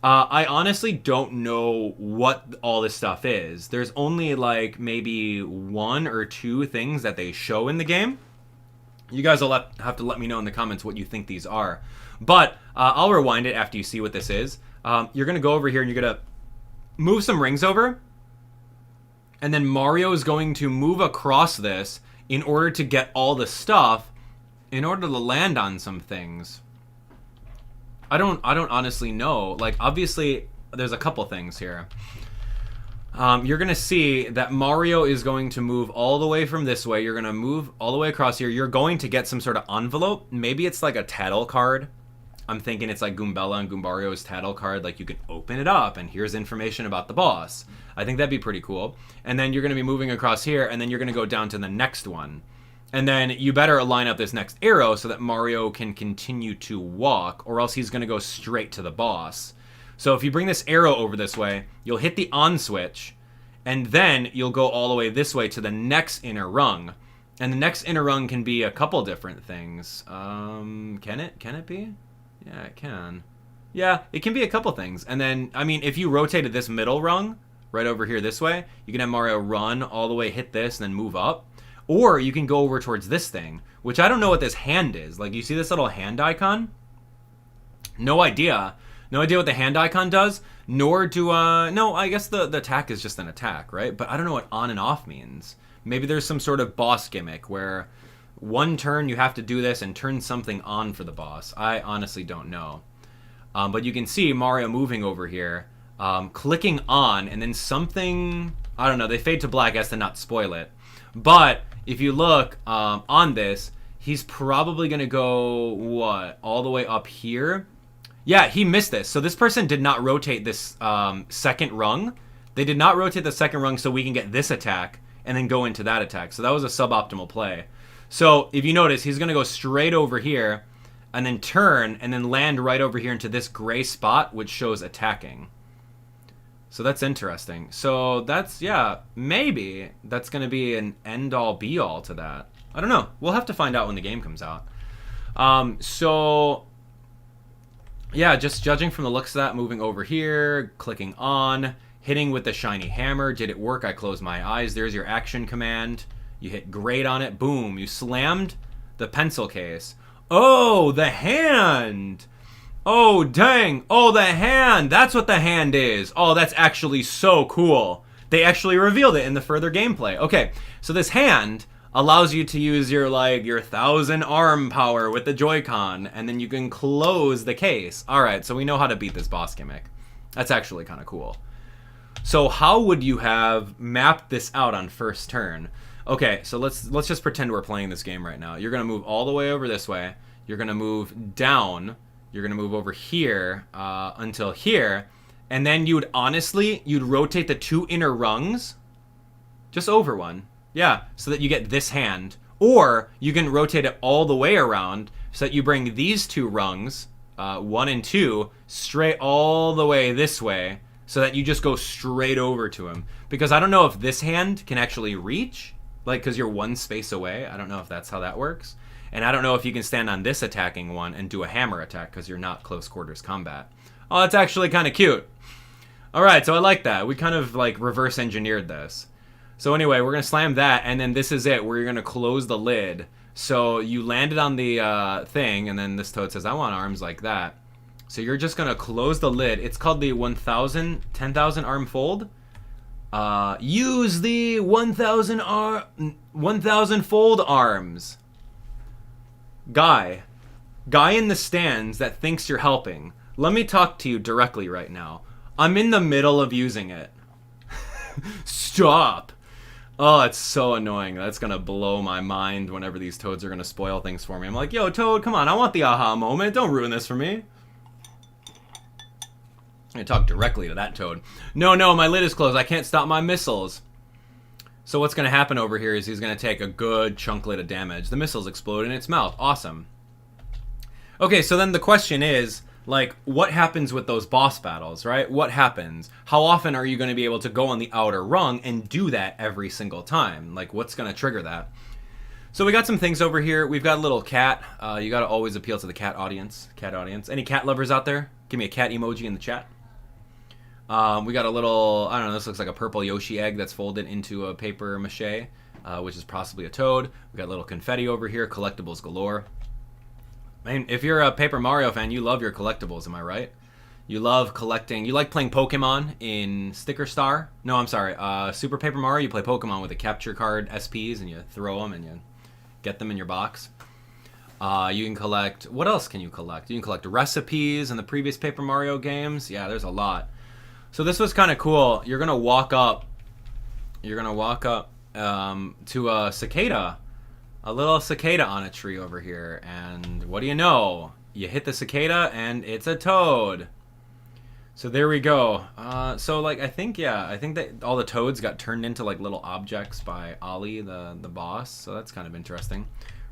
I honestly don't know what all this stuff is. There's only like maybe one or two things that they show in the game. You guys will have to let me know in the comments what you think these are. But I'll rewind it after you see what this is. You're going to go over here and you're going to move some rings over. And then Mario is going to move across this in order to get all the stuff, in order to land on some things. I don't honestly know. Like, obviously, there's a couple things here. You're going to see that Mario is going to move all the way from this way. You're going to move all the way across here. You're going to get some sort of envelope. Maybe it's like a tattle card. I'm thinking it's like Goombella and Goombario's tattle card. Like, you can open it up, and here's information about the boss. I think that'd be pretty cool. And then you're going to be moving across here, and then you're going to go down to the next one. And then you better line up this next arrow so that Mario can continue to walk, or else he's going to go straight to the boss. So if you bring this arrow over this way, you'll hit the on switch, and then you'll go all the way this way to the next inner rung. And the next inner rung can be a couple different things. Can it be? Yeah, it can. Yeah, it can be a couple things. And then, I mean, if you rotated this middle rung right over here this way, you can have Mario run all the way, hit this, and then move up. Or you can go over towards this thing, which I don't know what this hand is. Like, you see this little hand icon? No idea. No idea what the hand icon does, nor do, no, I guess the attack is just an attack, right? But I don't know what on and off means. Maybe there's some sort of boss gimmick where one turn you have to do this and turn something on for the boss. I honestly don't know. But you can see Mario moving over here, clicking on, and then something, I don't know, they fade to black as to not spoil it. But if you look on this, he's probably going to go, what, all the way up here? Yeah, he missed this. So this person did not rotate this second rung. They did not rotate the second rung so we can get this attack and then go into that attack. So that was a suboptimal play. So if you notice, he's going to go straight over here and then turn and then land right over here into this gray spot, which shows attacking. So that's interesting. So that's, yeah, maybe that's going to be an end-all, be-all to that. I don't know. We'll have to find out when the game comes out. So, yeah, just judging from the looks of that, moving over here, clicking on, hitting with the shiny hammer. Did it work? I closed my eyes. There's your action command. You hit great on it. Boom. You slammed the pencil case. Oh, the hand. Oh, dang. Oh, the hand. That's what the hand is. Oh, that's actually so cool. They actually revealed it in the further gameplay. Okay, so this hand allows you to use your 1,000 arm power with the Joy-Con, and then you can close the case. All right, so we know how to beat this boss gimmick. That's actually kind of cool. So how would you have mapped this out on first turn? Okay, so let's just pretend we're playing this game right now. You're going to move all the way over this way. You're going to move down. You're going to move over here until here. And then you'd rotate the two inner rungs just over one. Yeah, so that you get this hand. Or you can rotate it all the way around so that you bring these two rungs, 1 and 2, straight all the way this way so that you just go straight over to him. Because I don't know if this hand can actually reach, because you're one space away. I don't know if that's how that works. And I don't know if you can stand on this attacking one and do a hammer attack because you're not close quarters combat. Oh, that's actually kind of cute. All right, so I like that. We kind of reverse engineered this. So anyway, we're going to slam that, and then this is it, where you're going to close the lid. So you landed on the thing, and then this toad says, I want arms like that. So you're just going to close the lid. It's called the 10,000 arm fold. Use the 1,000 fold arms. Guy in the stands that thinks you're helping. Let me talk to you directly right now. I'm in the middle of using it. Stop. Oh, it's so annoying. That's going to blow my mind whenever these toads are going to spoil things for me. I'm like, yo, Toad, come on. I want the aha moment. Don't ruin this for me. I'm going to talk directly to that toad. No, my lid is closed. I can't stop my missiles. So what's going to happen over here is he's going to take a good chunklet of damage. The missiles explode in its mouth. Awesome. Okay, so then the question is, what happens with those boss battles, right? What happens? How often are you going to be able to go on the outer rung and do that every single time? What's going to trigger that? So we got some things over here. We've got a little cat. You got to always appeal to the cat audience. Any cat lovers out there? Give me a cat emoji in the chat. We got a little, I don't know, this looks like a purple Yoshi egg that's folded into a paper mache. which is possibly a toad. We got little confetti over here, collectibles galore. I mean, if you're a Paper Mario fan, you love your collectibles, am I right? You love collecting, you like playing Pokemon in Sticker Star. No, I'm sorry, Super Paper Mario, you play Pokemon with the capture card SPs, and you throw them and you get them in your box. You can collect, what else can you collect? You can collect recipes in the previous Paper Mario games. Yeah, there's a lot. So this was kind of cool. You're gonna walk up to a cicada, a little cicada on a tree over here, and what do you know? You hit the cicada and it's a toad. So there we go. So like I think that all the toads got turned into like little objects by Olly, the boss. So that's kind of interesting.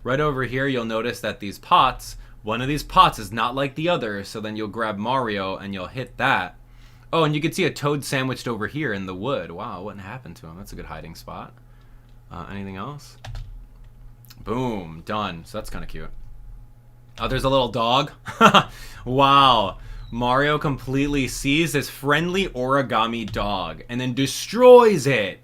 Right over here, you'll notice that these pots, one of these pots is not like the other. So then you'll grab Mario and you'll hit that. Oh, and you can see a toad sandwiched over here in the wood. Wow, what happened to him? That's a good hiding spot. Anything else? Boom, done. So that's kind of cute. Oh, there's a little dog. Wow. Mario completely sees this friendly origami dog and then destroys it.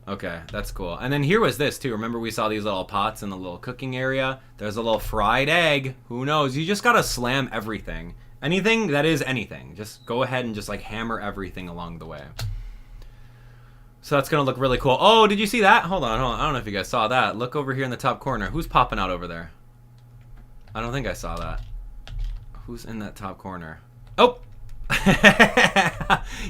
Okay, that's cool. And then here was this too. Remember we saw these little pots in the little cooking area? There's a little fried egg. Who knows? You just gotta slam everything. Anything that is anything. Just go ahead and just like hammer everything along the way. So that's gonna look really cool. Oh, did you see that? Hold on. I don't know if you guys saw that. Look over here in the top corner. Who's popping out over there? I don't think I saw that. Who's in that top corner? Oh!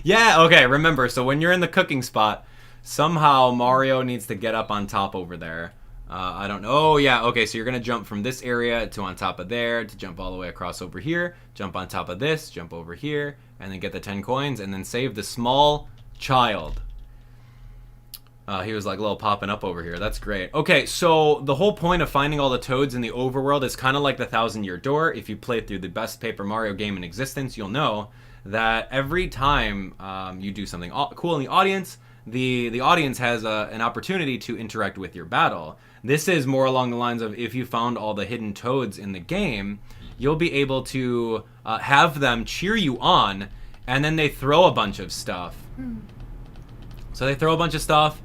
Yeah, okay, remember, so when you're in the cooking spot, somehow Mario needs to get up on top over there. I don't know. Oh, yeah, okay, so you're going to jump from this area to on top of there, to jump all the way across over here, jump on top of this, jump over here, and then get the 10 coins, and then save the small child. He was like a little popping up over here. That's great. Okay, so the whole point of finding all the toads in the overworld is kind of like the 1,000-Year Door. If you play through the best Paper Mario game in existence, you'll know that every time you do something cool in the audience, the audience has an opportunity to interact with your battle. This is more along the lines of if you found all the hidden toads in the game, you'll be able to have them cheer you on, and then they throw a bunch of stuff. So they throw a bunch of stuff.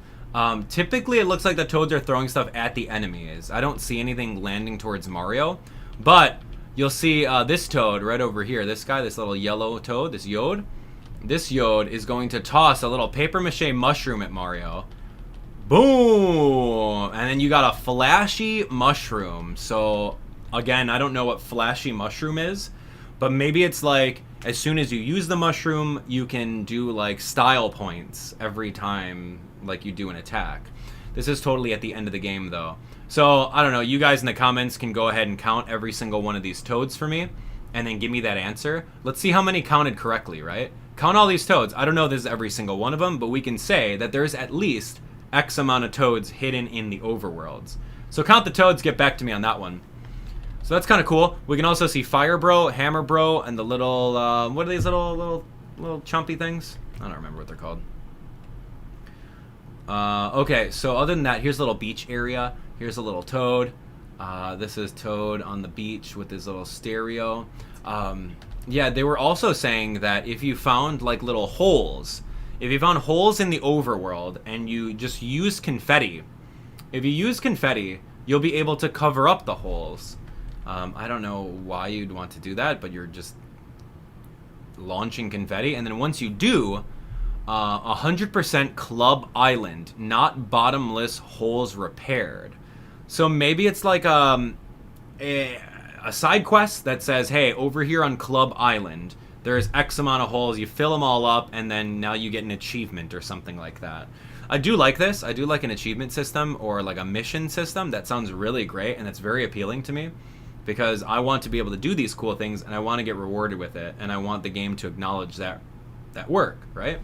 Typically, it looks like the toads are throwing stuff at the enemies. I don't see anything landing towards Mario, but you'll see this toad right over here. This guy, this little yellow toad, this Yod. This Yod is going to toss a little paper mache mushroom at Mario. Boom! And then you got a flashy mushroom. So, again, I don't know what flashy mushroom is, but maybe it's like as soon as you use the mushroom, you can do like style points every time like you do an attack. This is totally at the end of the game though. So, I don't know, you guys in the comments can go ahead and count every single one of these toads for me and then give me that answer. Let's see how many counted correctly, right? Count all these toads. I don't know if this is every single one of them, but we can say that there's at least X amount of toads hidden in the overworlds. So count the toads, get back to me on that one. So that's kind of cool. We can also see Fire Bro, Hammer Bro, and the little, what are these little chumpy things? I don't remember what they're called. Okay, so other than that, here's a little beach area. Here's a little toad. This is Toad on the beach with his little stereo. Yeah, they were also saying that if you found like little holes, if you found holes in the overworld and you just use confetti, if you use confetti, you'll be able to cover up the holes. I don't know why you'd want to do that, but you're just launching confetti. And then once you do, 100% Club Island, not bottomless holes repaired. So maybe it's like a side quest that says, hey, over here on Club Island, there's X amount of holes, you fill them all up, and then now you get an achievement or something like that. I do like this. I do like an achievement system or like a mission system. That sounds really great, and it's very appealing to me because I want to be able to do these cool things, and I want to get rewarded with it, and I want the game to acknowledge that work, right?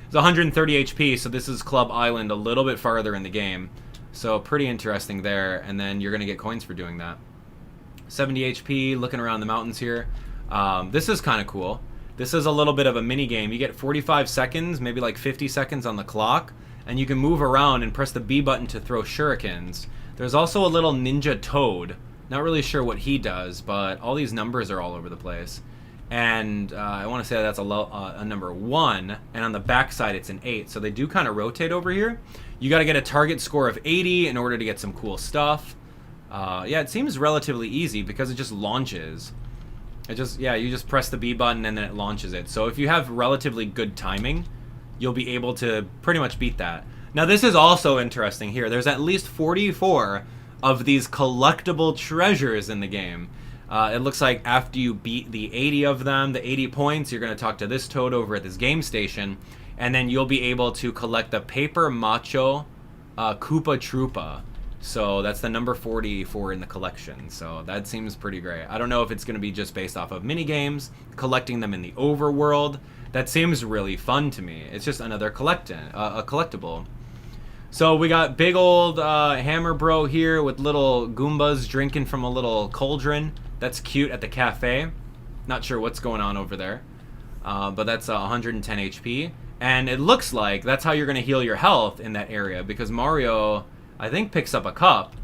It's 130 HP, so this is Club Island a little bit farther in the game. So pretty interesting there, and then you're going to get coins for doing that. 70 HP, looking around the mountains here. This is kind of cool. This is a little bit of a mini game. You get 45 seconds, maybe like 50 seconds on the clock, and you can move around and press the B button to throw shurikens. There's also a little ninja toad. Not really sure what he does, but all these numbers are all over the place. And I want to say that's a number 1, and on the back side it's an 8. So they do kind of rotate over here. You got to get a target score of 80 in order to get some cool stuff. Yeah, it seems relatively easy because it just launches. You just press the B button and then it launches it. So if you have relatively good timing, you'll be able to pretty much beat that. Now this is also interesting here. There's at least 44 of these collectible treasures in the game. It looks like after you beat the 80 of them, the 80 points, you're going to talk to this toad over at this game station, and then you'll be able to collect the Paper Macho Koopa Troopa. So that's the number 44 in the collection. So that seems pretty great. I don't know if it's going to be just based off of minigames, collecting them in the overworld. That seems really fun to me. It's just another collectible. So we got big old Hammer Bro here with little Goombas drinking from a little cauldron. That's cute at the cafe. Not sure what's going on over there. But that's 110 HP. And it looks like that's how you're going to heal your health in that area, because Mario, I think, picks up a cup.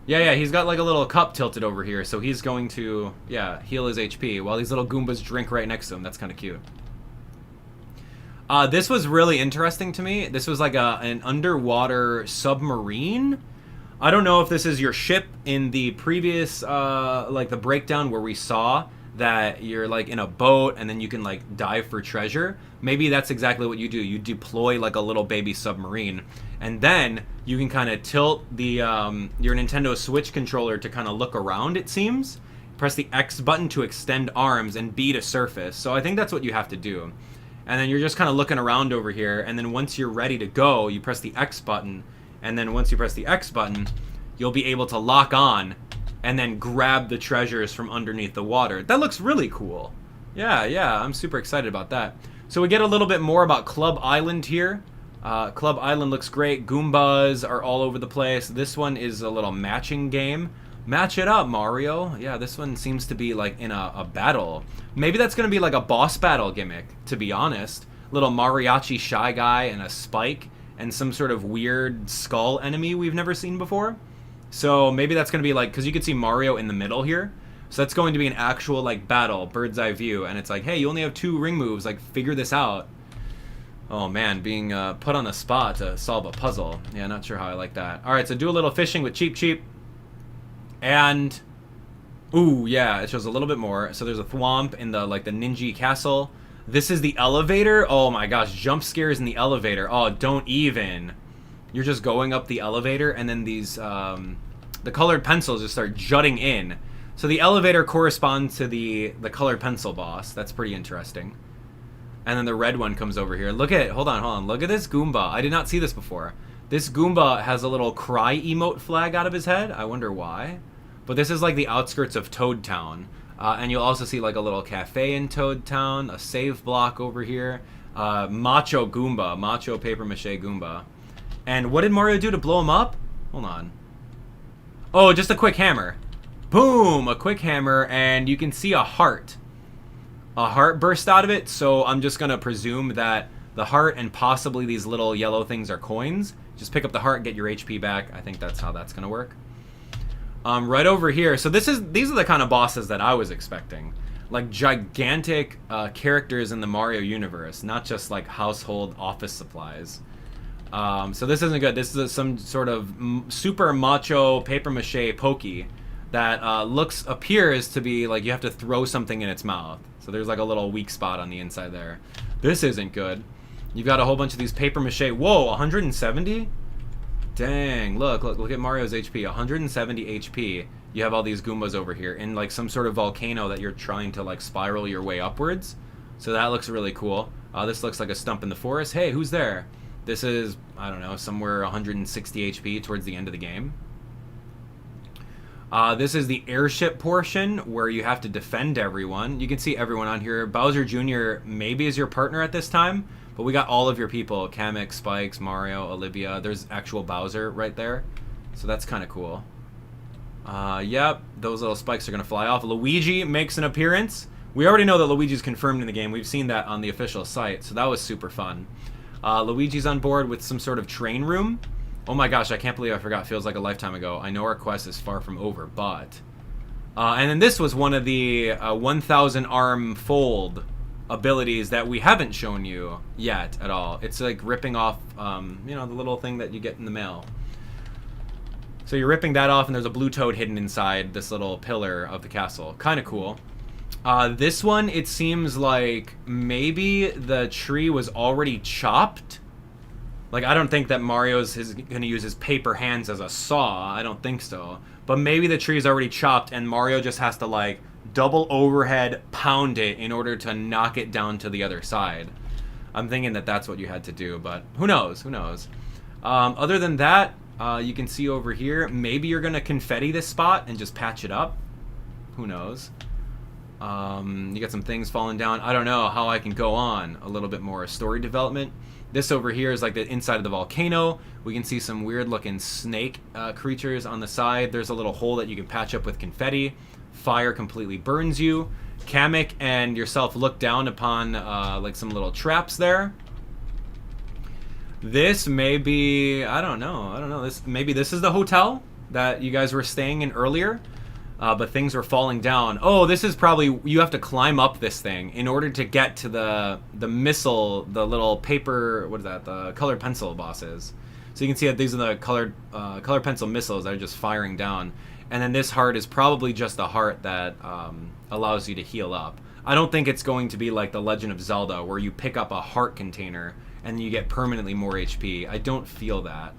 Yeah, he's got like a little cup tilted over here, so he's going to, heal his HP while these little Goombas drink right next to him. That's kind of cute. This was really interesting to me. This was like an underwater submarine. I don't know if this is your ship in the previous, like the breakdown where we saw that you're like in a boat and then you can like dive for treasure. Maybe that's exactly what you do. You deploy like a little baby submarine, and then you can kind of tilt the your Nintendo Switch controller to kind of look around, it seems. Press the X button to extend arms and B to surface. So I think that's what you have to do. And then you're just kind of looking around over here, and then once you're ready to go, you press the X button, and then once you press the X button, you'll be able to lock on and then grab the treasures from underneath the water. That looks really cool. Yeah, I'm super excited about that. So we get a little bit more about Club Island here. Club Island looks great. Goombas are all over the place. This one is a little matching game. Match it up, Mario. Yeah, this one seems to be like in a battle. Maybe that's going to be like a boss battle gimmick, to be honest. Little mariachi Shy Guy and a Spike and some sort of weird skull enemy we've never seen before. So maybe that's going to be like, because you can see Mario in the middle here. So that's going to be an actual like battle, bird's eye view. And it's like, hey, you only have 2 ring moves. Like, figure this out. Oh man, being put on the spot to solve a puzzle. Yeah, not sure how I like that. All right, so do a little fishing with Cheep Cheep. And, ooh, yeah, it shows a little bit more. So there's a thwomp in the, like, the Ninja Castle. This is the elevator. Oh my gosh, jump scares in the elevator. Oh, don't even. You're just going up the elevator, and then these, the colored pencils just start jutting in. So the elevator corresponds to the colored pencil boss. That's pretty interesting. And then the red one comes over here. Look at it. Hold on. Look at this Goomba. I did not see this before. This Goomba has a little cry emote flag out of his head. I wonder why. But this is like the outskirts of Toad Town. And you'll also see like a little cafe in Toad Town, a save block over here. Macho Goomba, Macho Paper Mache Goomba. And what did Mario do to blow him up? Hold on. Oh, just a quick hammer. Boom, a quick hammer, and you can see a heart. A heart burst out of it, so I'm just gonna presume that the heart and possibly these little yellow things are coins. Just pick up the heart and get your HP back. I think that's how that's gonna work. Right over here, so these are the kind of bosses that I was expecting. Like gigantic characters in the Mario universe, not just like household office supplies. So this isn't good. This is some sort of super macho paper mache pokey that appears to be like you have to throw something in its mouth. So there's like a little weak spot on the inside there. This isn't good. You've got a whole bunch of these paper mache. Whoa, 170? Dang, look at Mario's HP, 170 HP. You have all these Goombas over here in like some sort of volcano that you're trying to like spiral your way upwards. So that looks really cool. This looks like a stump in the forest. Hey, who's there? This is, I don't know, somewhere 160 HP towards the end of the game. This is the airship portion where you have to defend everyone. You can see everyone on here. Bowser Jr. maybe is your partner at this time. But we got all of your people, Kamek, Spikes, Mario, Olivia. There's actual Bowser right there. So that's kind of cool. Yep, those little spikes are going to fly off. Luigi makes an appearance. We already know that Luigi's confirmed in the game. We've seen that on the official site, so that was super fun. Luigi's on board with some sort of train room. Oh my gosh, I can't believe I forgot. Feels like a lifetime ago. I know our quest is far from over, but And then this was one of the 1,000 arm fold abilities that we haven't shown you yet at all. It's like ripping off, you know, the little thing that you get in the mail. So you're ripping that off, and there's a blue toad hidden inside this little pillar of the castle. Kind of cool. This one, it seems like maybe the tree was already chopped. Like, I don't think that Mario's going to use his paper hands as a saw. I don't think so. But maybe the tree is already chopped, and Mario just has to, like, double overhead pound it in order to knock it down to the other side. I'm thinking that that's what you had to do, but who knows? Who knows? Other than that, you can see over here, maybe you're going to confetti this spot and just patch it up. Who knows? You got some things falling down. I don't know how I can go on a little bit more story development. This over here is like the inside of the volcano. We can see some weird looking snake creatures on the side. There's a little hole that you can patch up with confetti. Fire completely burns you. Kamek and yourself look down upon like some little traps there. This may be, I don't know. Maybe this is the hotel that you guys were staying in earlier. But things were falling down. Oh, this is probably, you have to climb up this thing in order to get to the missile, the little paper, what is that, the colored pencil bosses. So you can see that these are the colored pencil missiles that are just firing down. And then this heart is probably just a heart that allows you to heal up. I don't think it's going to be like the Legend of Zelda where you pick up a heart container and you get permanently more HP. I don't feel that.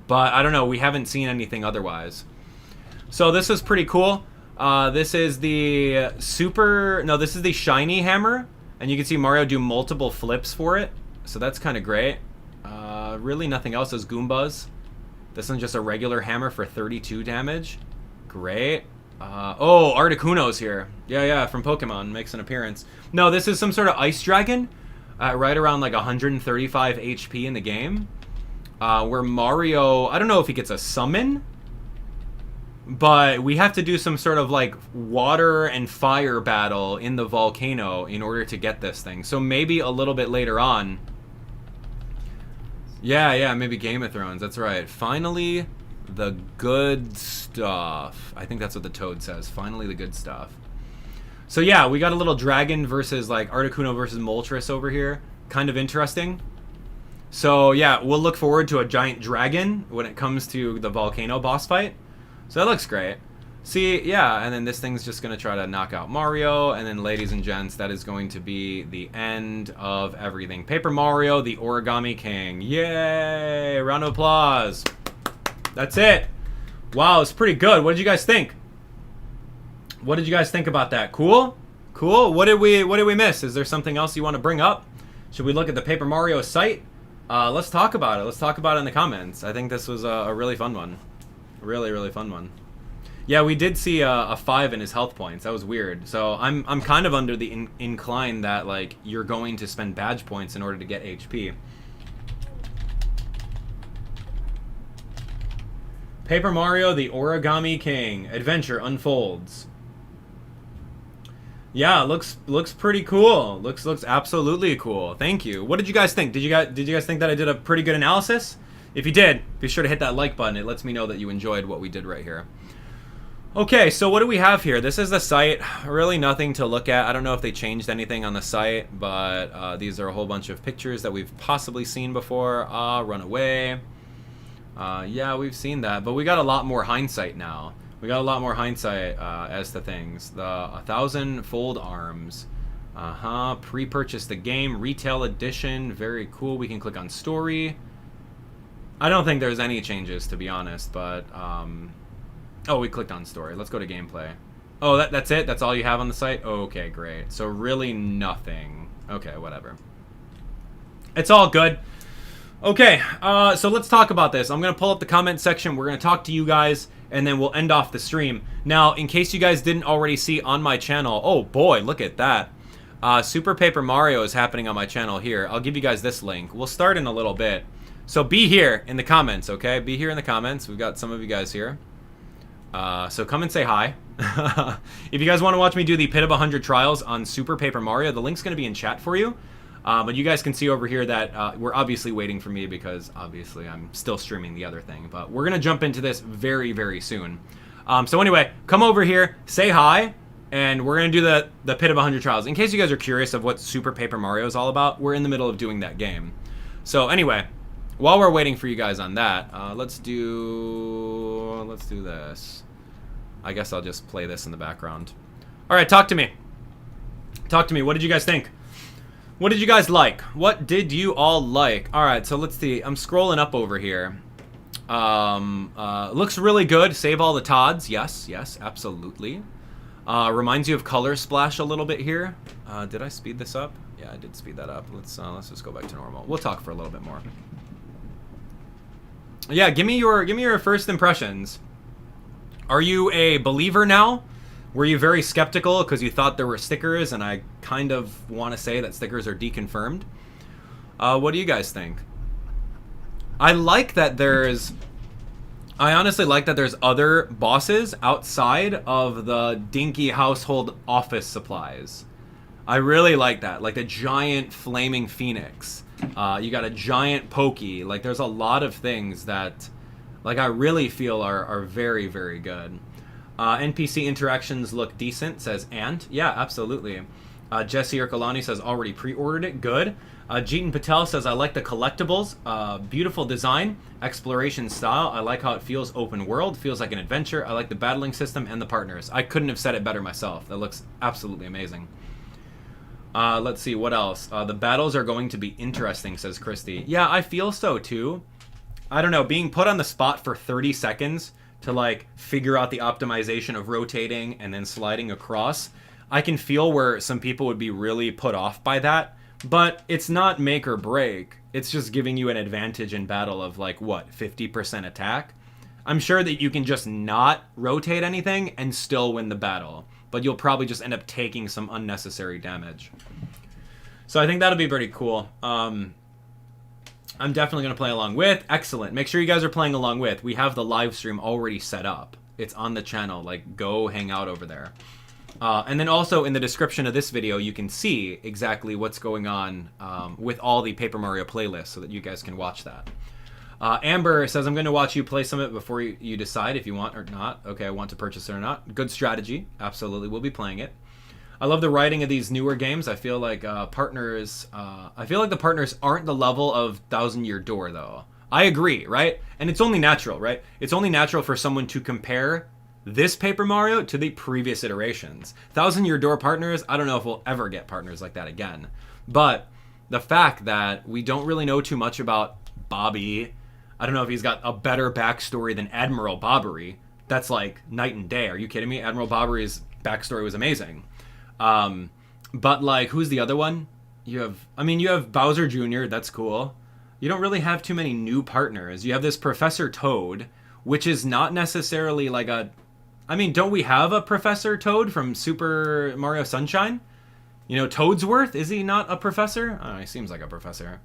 But I don't know, we haven't seen anything otherwise. So this is pretty cool. This is the this is the shiny hammer. And you can see Mario do multiple flips for it. So that's kind of great. Really nothing else. Those Goombas. This one's just a regular hammer for 32 damage. Great. Oh, Articuno's here. Yeah, from Pokemon. Makes an appearance. No, this is some sort of ice dragon. Right around like 135 HP in the game. Where Mario, I don't know if he gets a summon. But we have to do some sort of like water and fire battle in the volcano in order to get this thing. So maybe a little bit later on. Yeah, maybe Game of Thrones. That's right. Finally, the good stuff. I think that's what the toad says. Finally, the good stuff. So yeah, we got a little dragon versus like Articuno versus Moltres over here. Kind of interesting. So yeah, we'll look forward to a giant dragon when it comes to the volcano boss fight. So that looks great. See, yeah, and then this thing's just going to try to knock out Mario. And then, ladies and gents, that is going to be the end of everything. Paper Mario, the Origami King. Yay! Round of applause. That's it. Wow, it's pretty good. What did you guys think? What did you guys think about that? Cool? Cool? What did we miss? Is there something else you want to bring up? Should we look at the Paper Mario site? Let's talk about it. Let's talk about it in the comments. I think this was a really fun one. Really, really fun one. Yeah, we did see a 5 in his health points. That was weird. So I'm kind of under the incline that like you're going to spend badge points in order to get HP. Paper Mario, the Origami King. Adventure unfolds. Yeah, looks pretty cool. Looks absolutely cool. Thank you. What did you guys think? Did you guys think that I did a pretty good analysis? If you did, be sure to hit that like button. It lets me know that you enjoyed what we did right here. Okay, so what do we have here? This is the site. Really nothing to look at. I don't know if they changed anything on the site, but these are a whole bunch of pictures that we've possibly seen before. Run away. Yeah, we've seen that, but we got a lot more hindsight now. We got a lot more hindsight as to things. The 1,000 fold arms. Pre-purchase the game. Retail edition. Very cool. We can click on story. I don't think there's any changes, to be honest, but, oh, we clicked on story. Let's go to gameplay. Oh, that's it? That's all you have on the site? Okay, great. So really nothing. Okay, whatever. It's all good. Okay, so let's talk about this. I'm going to pull up the comment section. We're going to talk to you guys, and then we'll end off the stream. Now, in case you guys didn't already see on my channel, oh boy, look at that. Super Paper Mario is happening on my channel here. I'll give you guys this link. We'll start in a little bit. So be here in the comments, okay? Be here in the comments. We've got some of you guys here. So come and say hi. If you guys want to watch me do the Pit of 100 Trials on Super Paper Mario, the link's going to be in chat for you. But you guys can see over here that we're obviously waiting for me because obviously I'm still streaming the other thing. But we're going to jump into this very, very soon. So anyway, come over here, say hi, and we're going to do the Pit of 100 Trials. In case you guys are curious of what Super Paper Mario is all about, we're in the middle of doing that game. So anyway, while we're waiting for you guys on that, let's do this. I guess I'll just play this in the background. All right, talk to me. Talk to me. What did you guys think? What did you guys like? What did you all like? All right, so let's see. I'm scrolling up over here. Looks really good. Save all the Todds. Yes, yes, absolutely. Reminds you of Color Splash a little bit here. Did I speed this up? Yeah, I did speed that up. Let's just go back to normal. We'll talk for a little bit more. Yeah, give me your first impressions. Are you a believer now? Were you very skeptical because you thought there were stickers, and I kind of want to say that stickers are deconfirmed? What do you guys think? I honestly like that there's other bosses outside of the dinky household office supplies. I really like that. Like a giant flaming phoenix. You got a giant pokey. Like there's a lot of things that like I really feel are very, very good. NPC interactions look decent, says Ant. Yeah, absolutely. Jesse Ercolani says already pre-ordered it. Good. Jeetan Patel says I like the collectibles. Beautiful design, exploration style. I like how it feels open world. Feels like an adventure. I like the battling system and the partners. I couldn't have said it better myself. That looks absolutely amazing. Let's see, what else? The battles are going to be interesting, says Christy. Yeah, I feel so too. I don't know, being put on the spot for 30 seconds to like figure out the optimization of rotating and then sliding across. I can feel where some people would be really put off by that, but it's not make or break. It's just giving you an advantage in battle of like, what, 50% attack? I'm sure that you can just not rotate anything and still win the battle, but you'll probably just end up taking some unnecessary damage. So I think that'll be pretty cool. I'm definitely going to play along with. Excellent. Make sure you guys are playing along with. We have the live stream already set up. It's on the channel. Like, go hang out over there. And then also in the description of this video, you can see exactly what's going on with all the Paper Mario playlists so that you guys can watch that. Amber says, I'm going to watch you play some of it before you decide if you want or not. Okay, I want to purchase it or not. Good strategy. Absolutely. We'll be playing it. I love the writing of these newer games. I feel like the partners aren't the level of Thousand Year Door, though. I agree, right? And it's only natural, right? It's only natural for someone to compare this Paper Mario to the previous iterations. Thousand Year Door partners, I don't know if we'll ever get partners like that again. But the fact that we don't really know too much about Bobby, I don't know if he's got a better backstory than Admiral Bobbery. That's like night and day. Are you kidding me? Admiral Bobbery's backstory was amazing. But like, who's the other one? You have Bowser Jr., that's cool. You don't really have too many new partners. You have this Professor Toad, which is not necessarily like don't we have a Professor Toad from Super Mario Sunshine? You know, Toadsworth, is he not a professor? I don't know, he seems like a professor.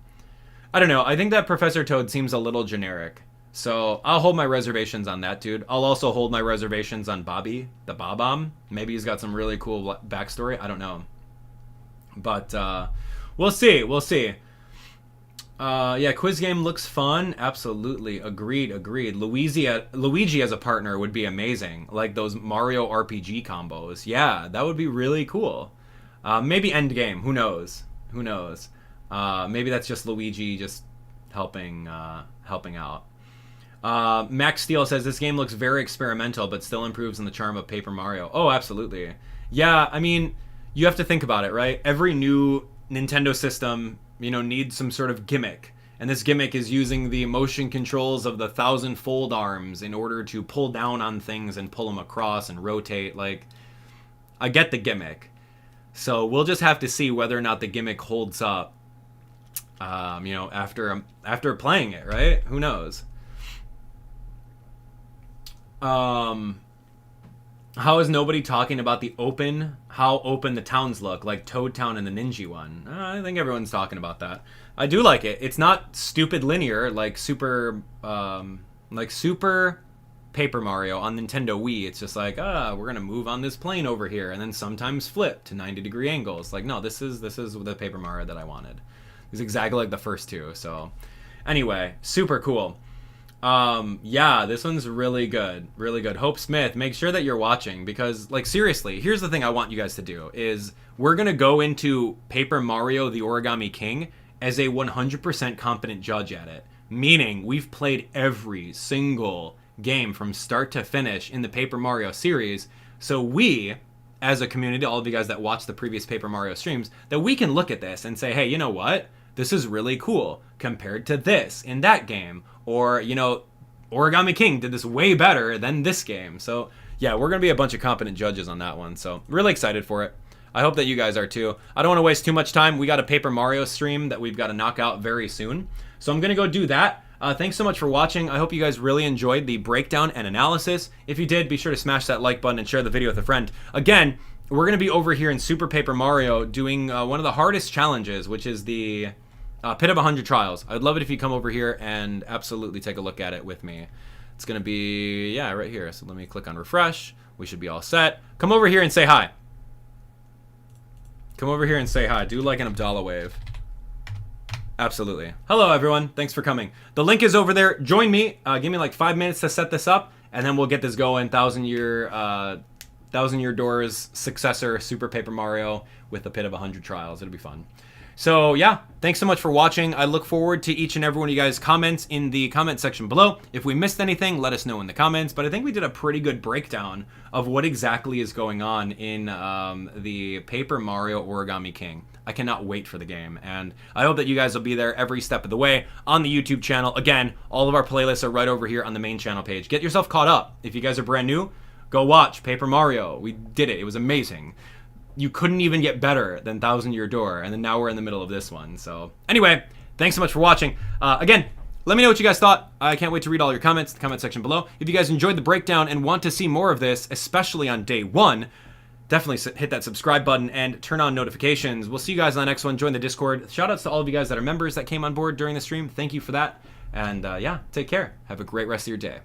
I don't know, I think that Professor Toad seems a little generic. So I'll hold my reservations on that dude. I'll also hold my reservations on Bobby, the Bob-omb. Maybe he's got some really cool backstory. I don't know. But we'll see. We'll see. Yeah, quiz game looks fun. Absolutely. Agreed. Luigi as a partner would be amazing. Like those Mario RPG combos. Yeah, that would be really cool. Maybe end game. Who knows? Maybe that's just Luigi just helping out. Max Steele says, this game looks very experimental, but still improves on the charm of Paper Mario. Oh, absolutely. Yeah, I mean, you have to think about it, right? Every new Nintendo system, needs some sort of gimmick. And this gimmick is using the motion controls of the 1,000 fold arms in order to pull down on things and pull them across and rotate. Like, I get the gimmick. So we'll just have to see whether or not the gimmick holds up, after playing it, right? Who knows? How is nobody talking about how open the towns look, like Toad Town and the Ninja one? I think everyone's talking about that. I do like it. It's not stupid linear like Super Paper Mario on Nintendo Wii. It's just like, we're gonna move on this plane over here, and then sometimes flip to 90-degree angles. Like, no, this is the Paper Mario that I wanted. It's exactly like the first two. So, anyway, super cool. Yeah, this one's really good. Really good. Hope Smith, make sure that you're watching because, like, seriously, here's the thing I want you guys to do is we're going to go into Paper Mario the Origami King as a 100% competent judge at it. Meaning, we've played every single game from start to finish in the Paper Mario series, so we, as a community, all of you guys that watched the previous Paper Mario streams, that we can look at this and say, hey, you know what? This is really cool compared to this in that game. Or, you know, Origami King did this way better than this game. So, yeah, we're going to be a bunch of competent judges on that one. So, really excited for it. I hope that you guys are too. I don't want to waste too much time. We got a Paper Mario stream that we've got to knock out very soon. So, I'm going to go do that. Thanks so much for watching. I hope you guys really enjoyed the breakdown and analysis. If you did, be sure to smash that like button and share the video with a friend. Again, we're going to be over here in Super Paper Mario doing one of the hardest challenges, which is the Pit of 100 Trials. I'd love it if you come over here and absolutely take a look at it with me. It's going to be, yeah, right here. So let me click on refresh. We should be all set. Come over here and say hi. Come over here and say hi. Do like an Abdallah wave. Absolutely. Hello, everyone. Thanks for coming. The link is over there. Join me. Give me like 5 minutes to set this up, and then we'll get this going. Thousand Year Doors successor, Super Paper Mario with the Pit of 100 Trials. It'll be fun. So, yeah, thanks so much for watching. I look forward to each and every one of you guys' comments in the comment section below. If we missed anything, let us know in the comments. But I think we did a pretty good breakdown of what exactly is going on in the Paper Mario Origami King. I cannot wait for the game, and I hope that you guys will be there every step of the way on the YouTube channel. Again, all of our playlists are right over here on the main channel page. Get yourself caught up. If you guys are brand new, go watch Paper Mario. We did it. It was amazing. You couldn't even get better than Thousand Year Door, and then now we're in the middle of this one. So anyway, thanks so much for watching. Again, let me know what you guys thought. I can't wait to read all your comments in the comment section below. If you guys enjoyed the breakdown and want to see more of this, especially on day one, definitely hit that subscribe button and turn on notifications. We'll see you guys on the next one. Join the Discord. Shout outs to all of you guys that are members that came on board during the stream. Thank you for that. And yeah, take care. Have a great rest of your day.